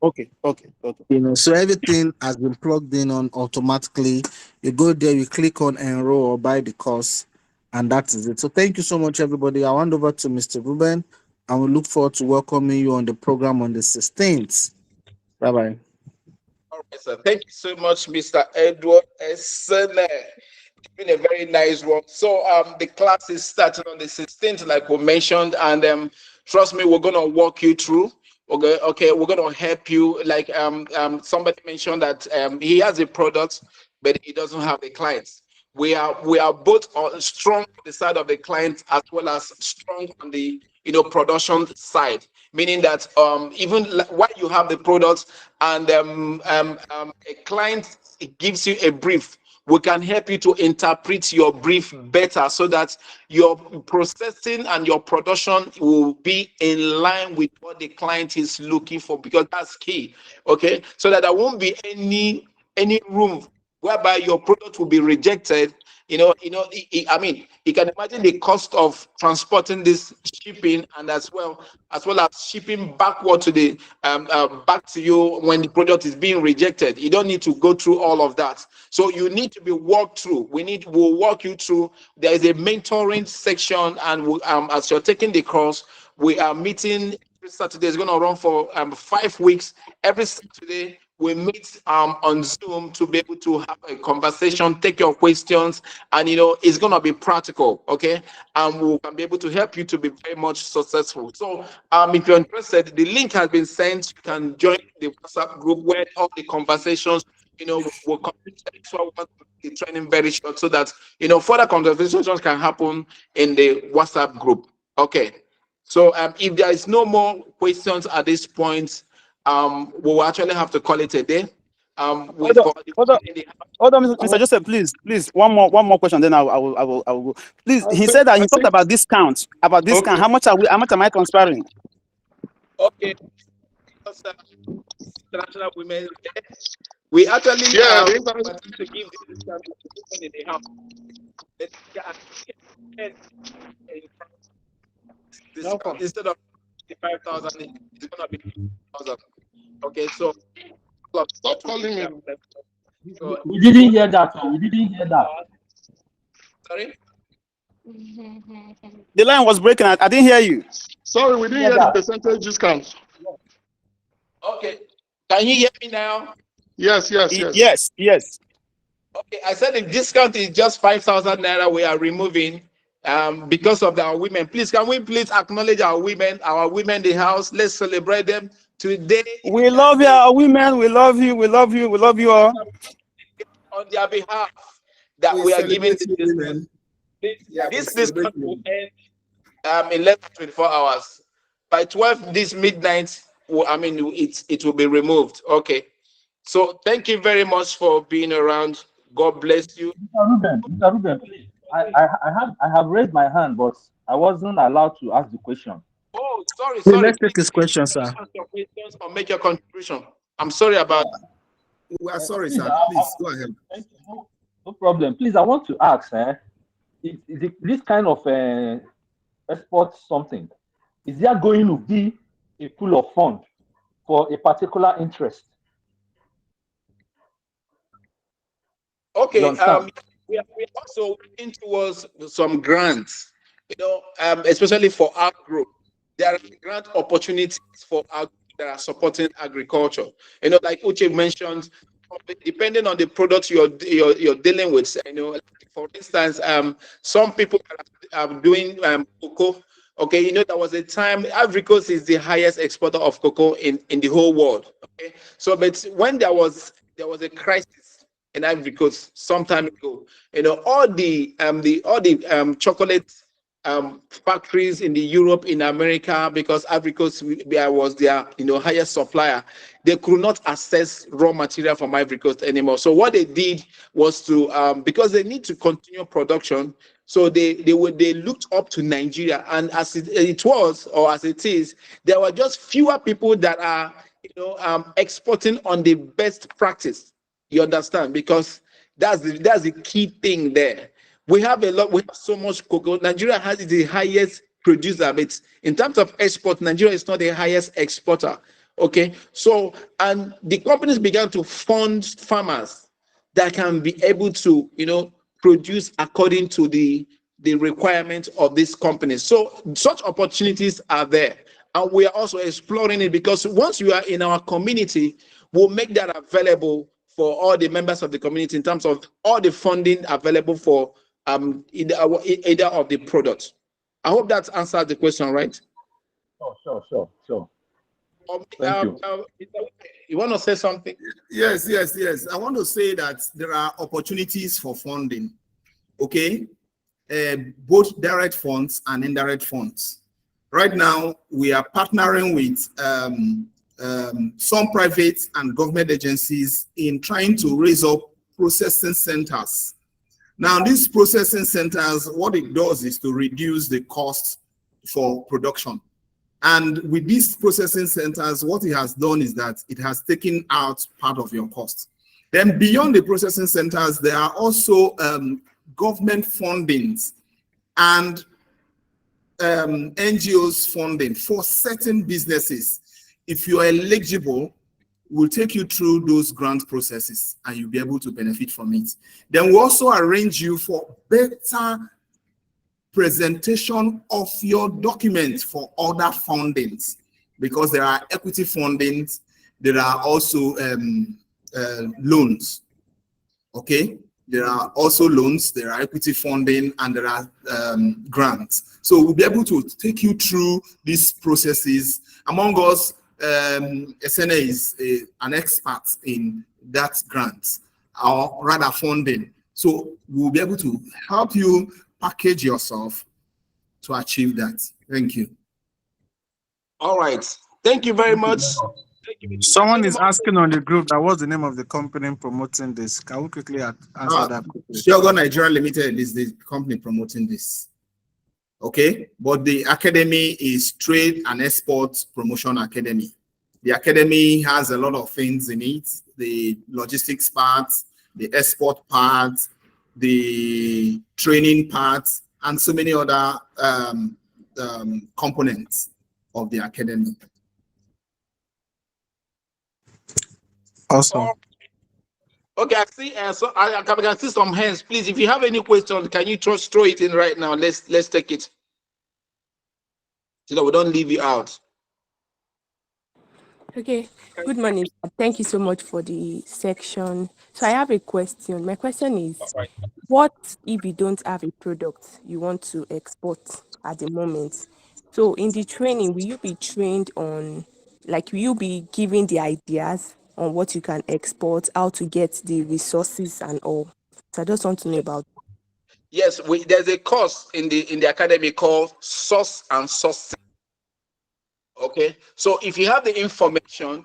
okay. So everything has been plugged in on automatically. You go there, you click on enroll or buy the course, and that is it. So thank you so much, everybody. I'll hand over to Mr. Ruben, and we look forward to welcoming you on the program on the 16th. Bye-bye. All right, sir. Thank you so much, Mr. Edward Esene. It's been a very nice one. So the class is starting on the 16th, like we mentioned, and trust me, we're gonna walk you through. Okay, we're gonna help you. Like somebody mentioned that he has a product, but he doesn't have the clients. We are both strong on the side of the client as well as strong on the production side, meaning that even while you have the products and a client gives you a brief we can help you to interpret your brief better so that your processing and your production will be in line with what the client is looking for, because that's key. Okay, so that there won't be any room whereby your product will be rejected. I mean, you can imagine the cost of transporting this shipping, and as well as shipping backward to the back to you when the product is being rejected. You don't need to go through all of that. So you need to be walked through. We'll walk you through. There is a mentoring section, and as you're taking the course, we are meeting every Saturday. It's going to run for 5 weeks. Every Saturday we meet on Zoom to be able to have a conversation, take your questions, and it's gonna be practical, okay? And we can be able to help you to be very much successful. So if you're interested, the link has been sent. You can join the WhatsApp group where all the conversations, will complete. So I want the training very short so that further conversations can happen in the WhatsApp group. Okay. So if there is no more questions at this point, we'll actually have to call it a day. Hold on, Mr. Joseph, please, one more question, then I will go. Please, he said that he talked about discount. Okay. How much am I transferring? Okay. International Women's Day. We actually to give this discount to women in the house. Instead of 5,000, it's gonna be 1,000. Okay, so Stop calling me. So, We didn't hear that. We didn't hear that. sorry? The line was breaking. I didn't hear you. Sorry, we didn't hear the percentage discount. Okay. Can you hear me now? Yes. Yes. Okay, I said the discount is just 5,000 naira we are removing because of our women. Please, can we please acknowledge our women in the house? Let's celebrate them today. We love you, our women. We love you. We love you all. On their behalf, that we are giving this discount. This discount will end in less than 24 hours. By 12 this midnight, it will be removed. Okay. So thank you very much for being around. God bless you. Mr. Ruben, please. I have raised my hand, but I wasn't allowed to ask the question. Oh, sorry. Let's take his question, sir. Or make your contribution. I'm sorry about. We are sorry, sir. Please go ahead. No problem. Please, I want to ask, this kind of export something, is there going to be a pool of fund for a particular interest? Okay, we are also working towards some grants, especially for our group. There are grant opportunities for our group that are supporting agriculture. Like Uche mentioned, depending on the product you're dealing with. For instance, some people are doing cocoa. Okay, there was a time Ivory Coast is the highest exporter of cocoa in the whole world. Okay, so but when there was a crisis in Ivory Coast some time ago, all the chocolate factories in the Europe, in America, because Ivory Coast was their highest supplier, they could not access raw material from Ivory Coast anymore. So what they did was to because they need to continue production, so they looked up to Nigeria, and as it is, there were just fewer people that are exporting on the best practice. You understand? Because that's the key thing there. We have so much cocoa. Nigeria has the highest producer, but in terms of export, Nigeria is not the highest exporter. Okay, so and the companies began to fund farmers that can be able to produce according to the requirements of these companies. So such opportunities are there, and we are also exploring it, because once you are in our community, we'll make that available for all the members of the community in terms of all the funding available for either of the products. I hope that answers the question, right? Sure. Thank you. You want to say something? Yes. I want to say that there are opportunities for funding. Okay, both direct funds and indirect funds. Right now, we are partnering with some private and government agencies in trying to raise up processing centers. Now, these processing centers, what it does is to reduce the cost for production. And with these processing centers, what it has done is that it has taken out part of your cost. Then beyond the processing centers, there are also government fundings and NGOs funding for certain businesses. If you are eligible, we'll take you through those grant processes and you'll be able to benefit from it. Then we'll also arrange you for better presentation of your documents for other fundings, because there are equity fundings, there are also loans. Okay, there are also loans, there are equity funding, and there are grants. So we'll be able to take you through these processes. Among us, SNA is an expert in that grant, or rather funding. So we'll be able to help you package yourself to achieve that. Thank you. All right. Thank you very much. Someone is asking on the group that what's the name of the company promoting this. Can we quickly answer that? Shogo Nigeria Limited is the company promoting this. Okay, but the academy is Trade and Export Promotion Academy. The academy has a lot of things in it: the logistics part, the export part, the training part, and so many other components of the academy. Awesome. Okay, I see. So I can see some hands. Please, if you have any questions, can you just throw it in right now? Let's take it, so that we don't leave you out. Okay, good morning. Thank you so much for the section. So I have a question. My question is, what if you don't have a product you want to export at the moment? So in the training, will you be trained on, like, will you be given the ideas on what you can export, how to get the resources and all? So I just want to know about. Yes, there's a course in the academy called Source and Sourcing. Okay, so if you have the information,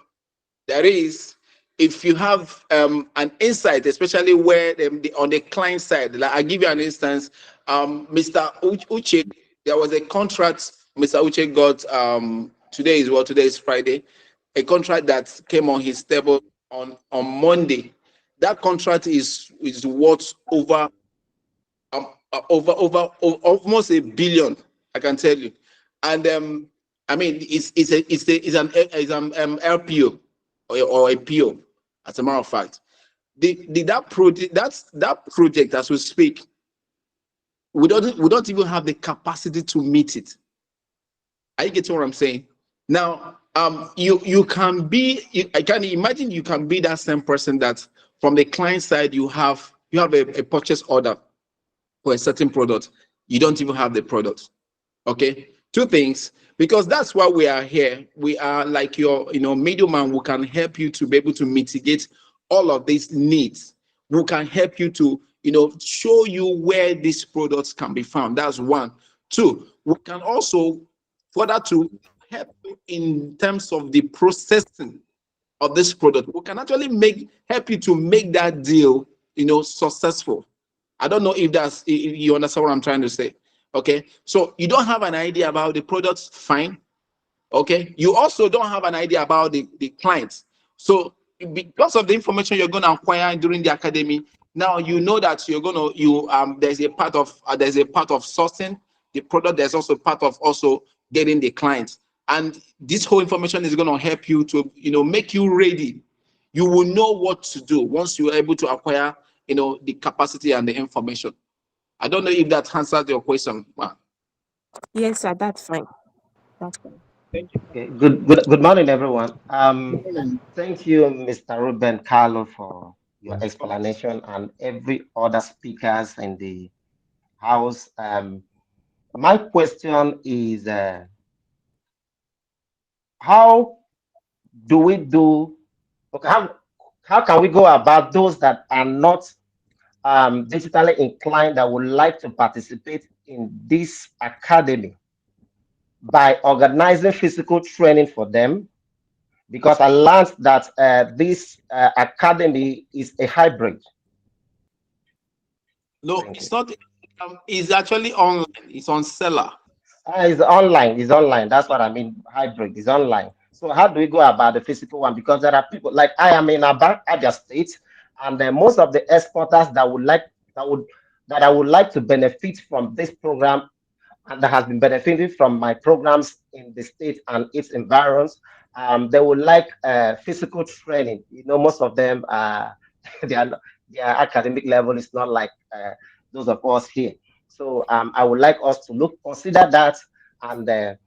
there is, if you have an insight, especially where on the client side, like I give you an instance, Mr. Uche, there was a contract Mr. Uche got today is Friday, a contract that came on his table on Monday. That contract is worth over almost $1 billion, I can tell you. And I mean, it's an LPO or a PO, as a matter of fact. That project, as we speak, we don't even have the capacity to meet it. Are you getting what I'm saying? Now, you can be, I can imagine you can be that same person that from the client side you have a purchase order for a certain product, you don't even have the product. Okay, two things, because that's why we are here. We are like your middleman who can help you to be able to mitigate all of these needs, who can help you to show you where these products can be found. That's one. Two, we can also further to help you in terms of the processing of this product. We can actually help you to make that deal successful. I don't know if you understand what I'm trying to say. Okay, so you don't have an idea about the products, fine. Okay, you also don't have an idea about the clients. So because of the information you're going to acquire during the academy, now you know that there's a part of sourcing the product. There's also part of also getting the clients, and this whole information is going to help you to make you ready. You will know what to do once you're able to acquire the capacity and the information. I don't know if that answers your question. Yes, sir, that's fine. That's fine. Okay, good morning, everyone. Thank you, Mr. Ruben Carlo, for your explanation, and every other speakers in the house. My question is, how do we do? Okay, how can we go about those that are not digitally inclined that would like to participate in this academy by organizing physical training for them? Because I learned that this academy is a hybrid. No, Thank you. it's not. It's actually online. It's on Sellar. It's online. It's online. That's what I mean. Hybrid is online. So how do we go about the physical one? Because there are people like I am in Abia State, and most of the exporters that I would like to benefit from this program and that has been benefiting from my programs in the state and its environs. They would like physical training. You know, most of them they are their academic level is not like those of us here. So I would like us to consider that, and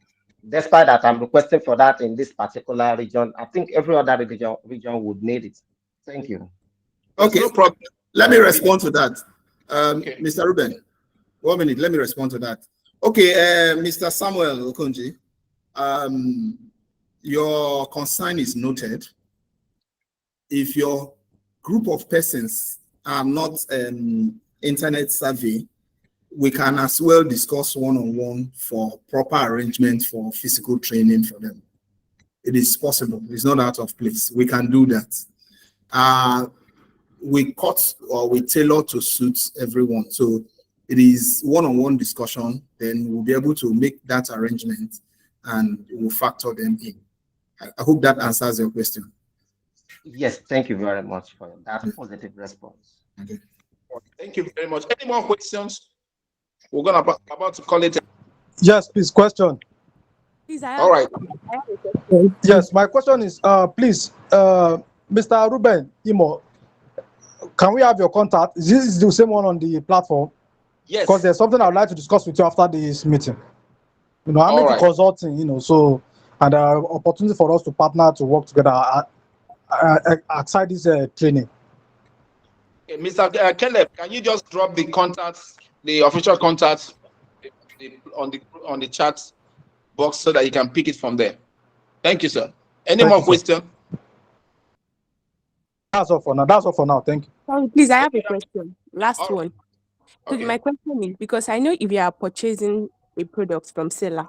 despite that, I'm requesting for that in this particular region. I think every other region would need it. Thank you. Okay, No problem. let me respond to that. Okay. Mr. Ruben, 1 minute, let me respond to that. Okay, Mr. Samuel Okonji, your concern is noted. If your group of persons are not internet savvy, we can as well discuss one-on-one for proper arrangement for physical training for them. It is possible. It's not out of place. We can do that. We cut or we tailor to suit everyone. So it is one-on-one discussion. Then we'll be able to make that arrangement and we'll factor them in. I hope that answers your question. Yes, thank you very much for that positive response. Okay. Thank you very much. Any more questions? We're gonna about to call it. Yes, please. Question. Please, I All right. have a question. Yes, my question is, please, Mr. Ruben Imo, can we have your contact? Is this the same one on the platform? Yes. Because there's something I would like to discuss with you after this meeting. You know, I'm All into right. consulting, you know, so, and there are opportunity for us to partner to work together outside this training. Okay, Mr. Caleb, can you just drop the contacts, the official contacts, on the chat box so that you can pick it from there? Thank you, sir. Any Thank more you, sir. questions? That's all for now. That's all for now. Thank you. Sorry, please, I have a question. Last All right. one. So Okay. my question is, because I know if you are purchasing a product from Sellar,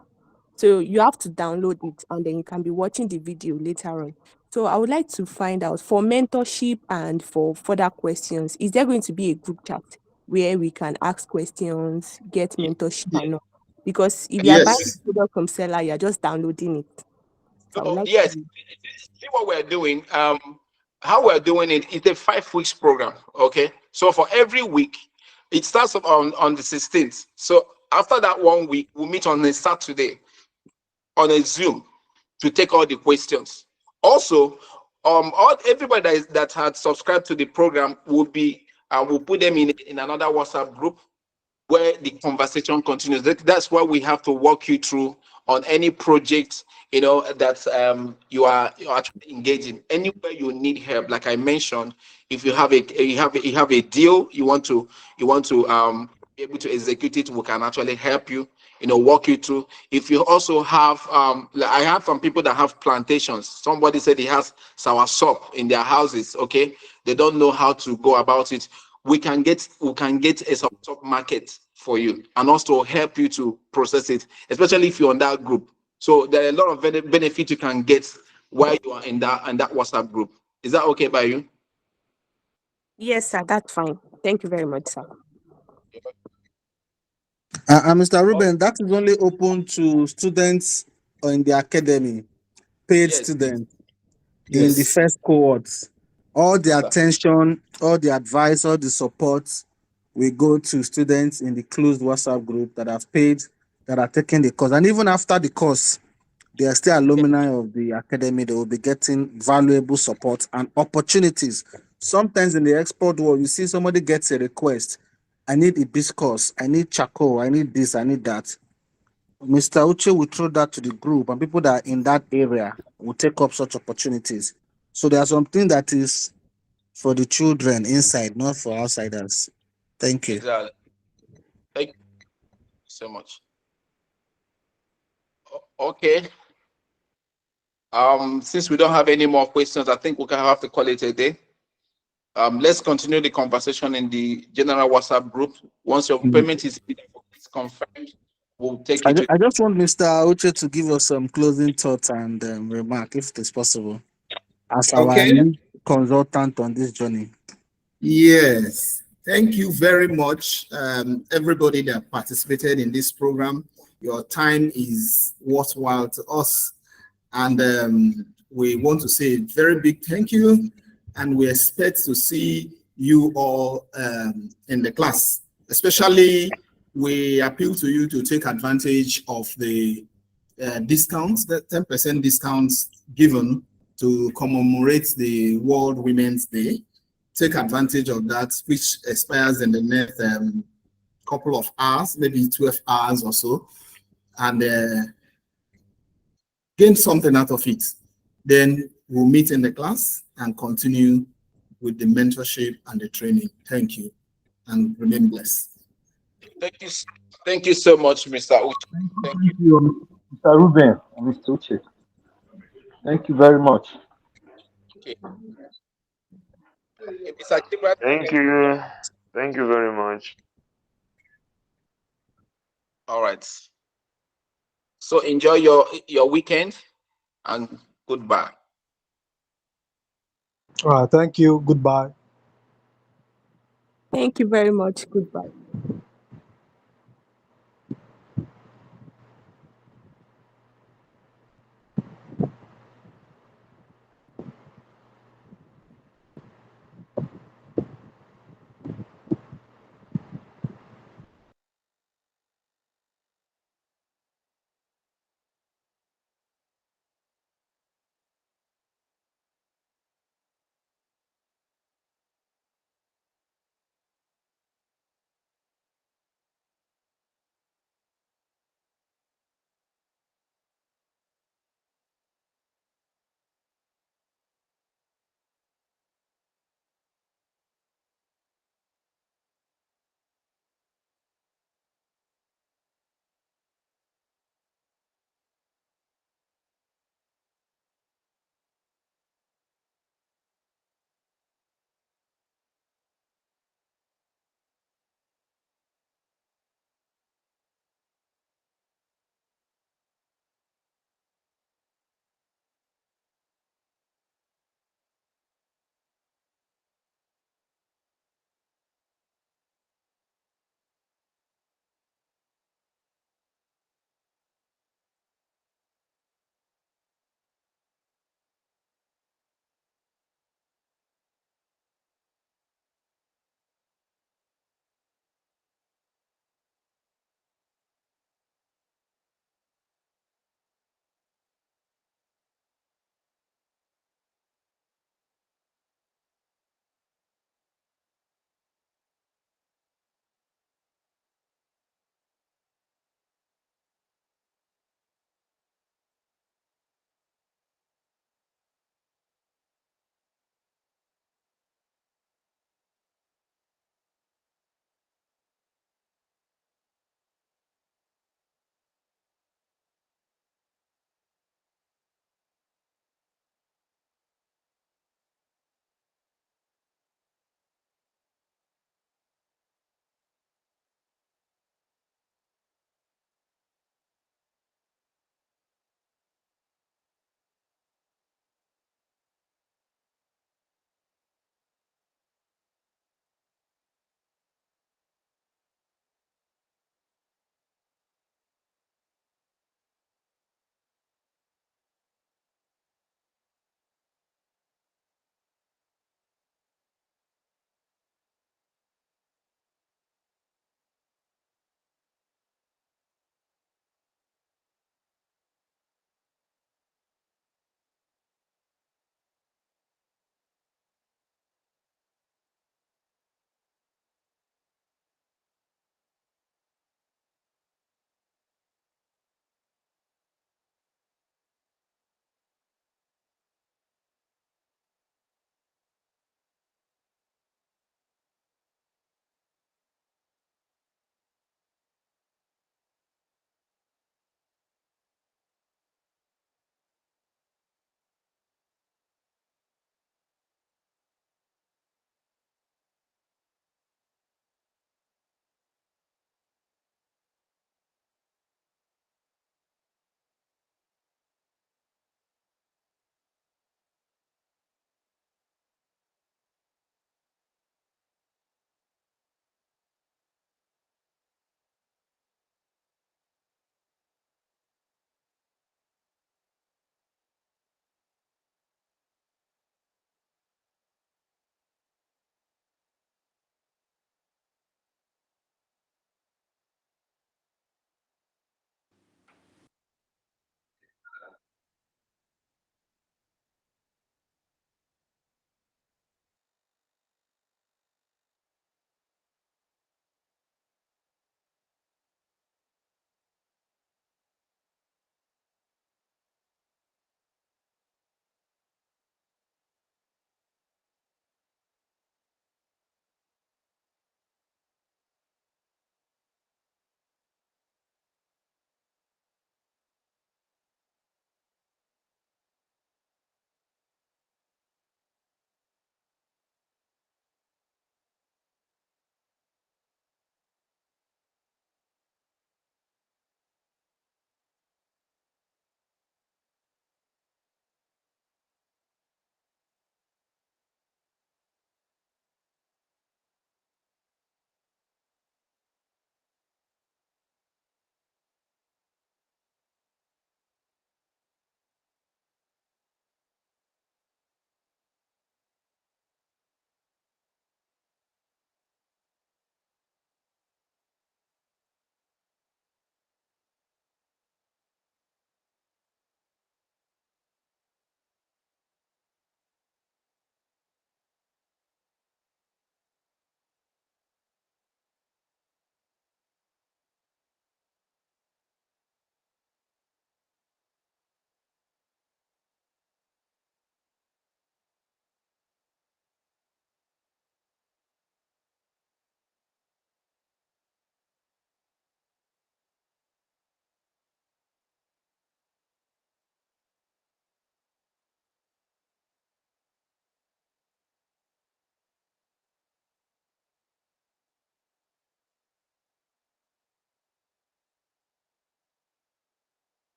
so you have to download it and then you can be watching the video later on. So I would like to find out for mentorship and for further questions, is there going to be a group chat where we can ask questions, get mentorship Yeah. and all? Because if you are buying Yes. a product from Sellar, you're just downloading it. So I would So, like yes. to... See what we're doing. How we're doing it is a 5 weeks program. Okay. So for every week, it starts on the 16th. So after that 1 week, we'll meet on a Saturday on a Zoom to take all the questions. Also, everybody that had subscribed to the program will be we'll put them in another WhatsApp group where the conversation continues. That's why we have to walk you through on any project, you know, that you're actually engaging. Anywhere you need help, like I mentioned, if you have a deal you want to be able to execute it, we can actually help you, you know, walk you through. If you also have like I have some people that have plantations. Somebody said he has soursop in their houses. Okay, they don't know how to go about it. We can get a top market for you and also help you to process it, especially if you're on that group. So there are a lot of benefits you can get while you are in that WhatsApp group. Is that okay by you? Yes, sir, that's fine. Thank you very much, sir. Mr. Ruben, that is only open to students in the academy, paid Yes. students in the Yes. first cohorts. All the Yes, sir. attention, all the advice, all the support will go to students in the closed WhatsApp group that have paid, that are taking the course. And even after the course, they are still alumni of the academy. They will be getting valuable support and opportunities. Sometimes in the export world, you see somebody gets a request. I need hibiscus, I need charcoal, I need this, I need that. Mr. Uche will throw that to the group, and people that are in that area will take up such opportunities. So there's something that is for the children inside, not for outsiders. Thank you. Exactly. Thank you so much. Okay. Since we don't have any more questions, I think we can have to call it a day. Let's continue the conversation in the general WhatsApp group. Once your payment is confirmed, we'll take it. I just want Mr. Uche to give us some closing thoughts and remark, if it is possible, as our Okay. lead consultant on this journey. Yes. Thank you very much, everybody that participated in this program. Your time is worthwhile to us. And we want to say a very big thank you. And we expect to see you all in the class. Especially, we appeal to you to take advantage of the discounts, the 10% discounts given to commemorate the World Women's Day. Take advantage of that, which expires in the next couple of hours, maybe 12 hours or so, and gain something out of it. Then we'll meet in the class and continue with the mentorship and the training. Thank you, and remain blessed. Thank you so much, Mr. Uche. Thank you, Mr. Ruben and Mr. Uche. Thank you very much. Okay. Mr. Gilbert, Thank you. Thank you very much. all right. So enjoy your weekend and goodbye. All right, thank you. Goodbye. Thank you very much. Goodbye.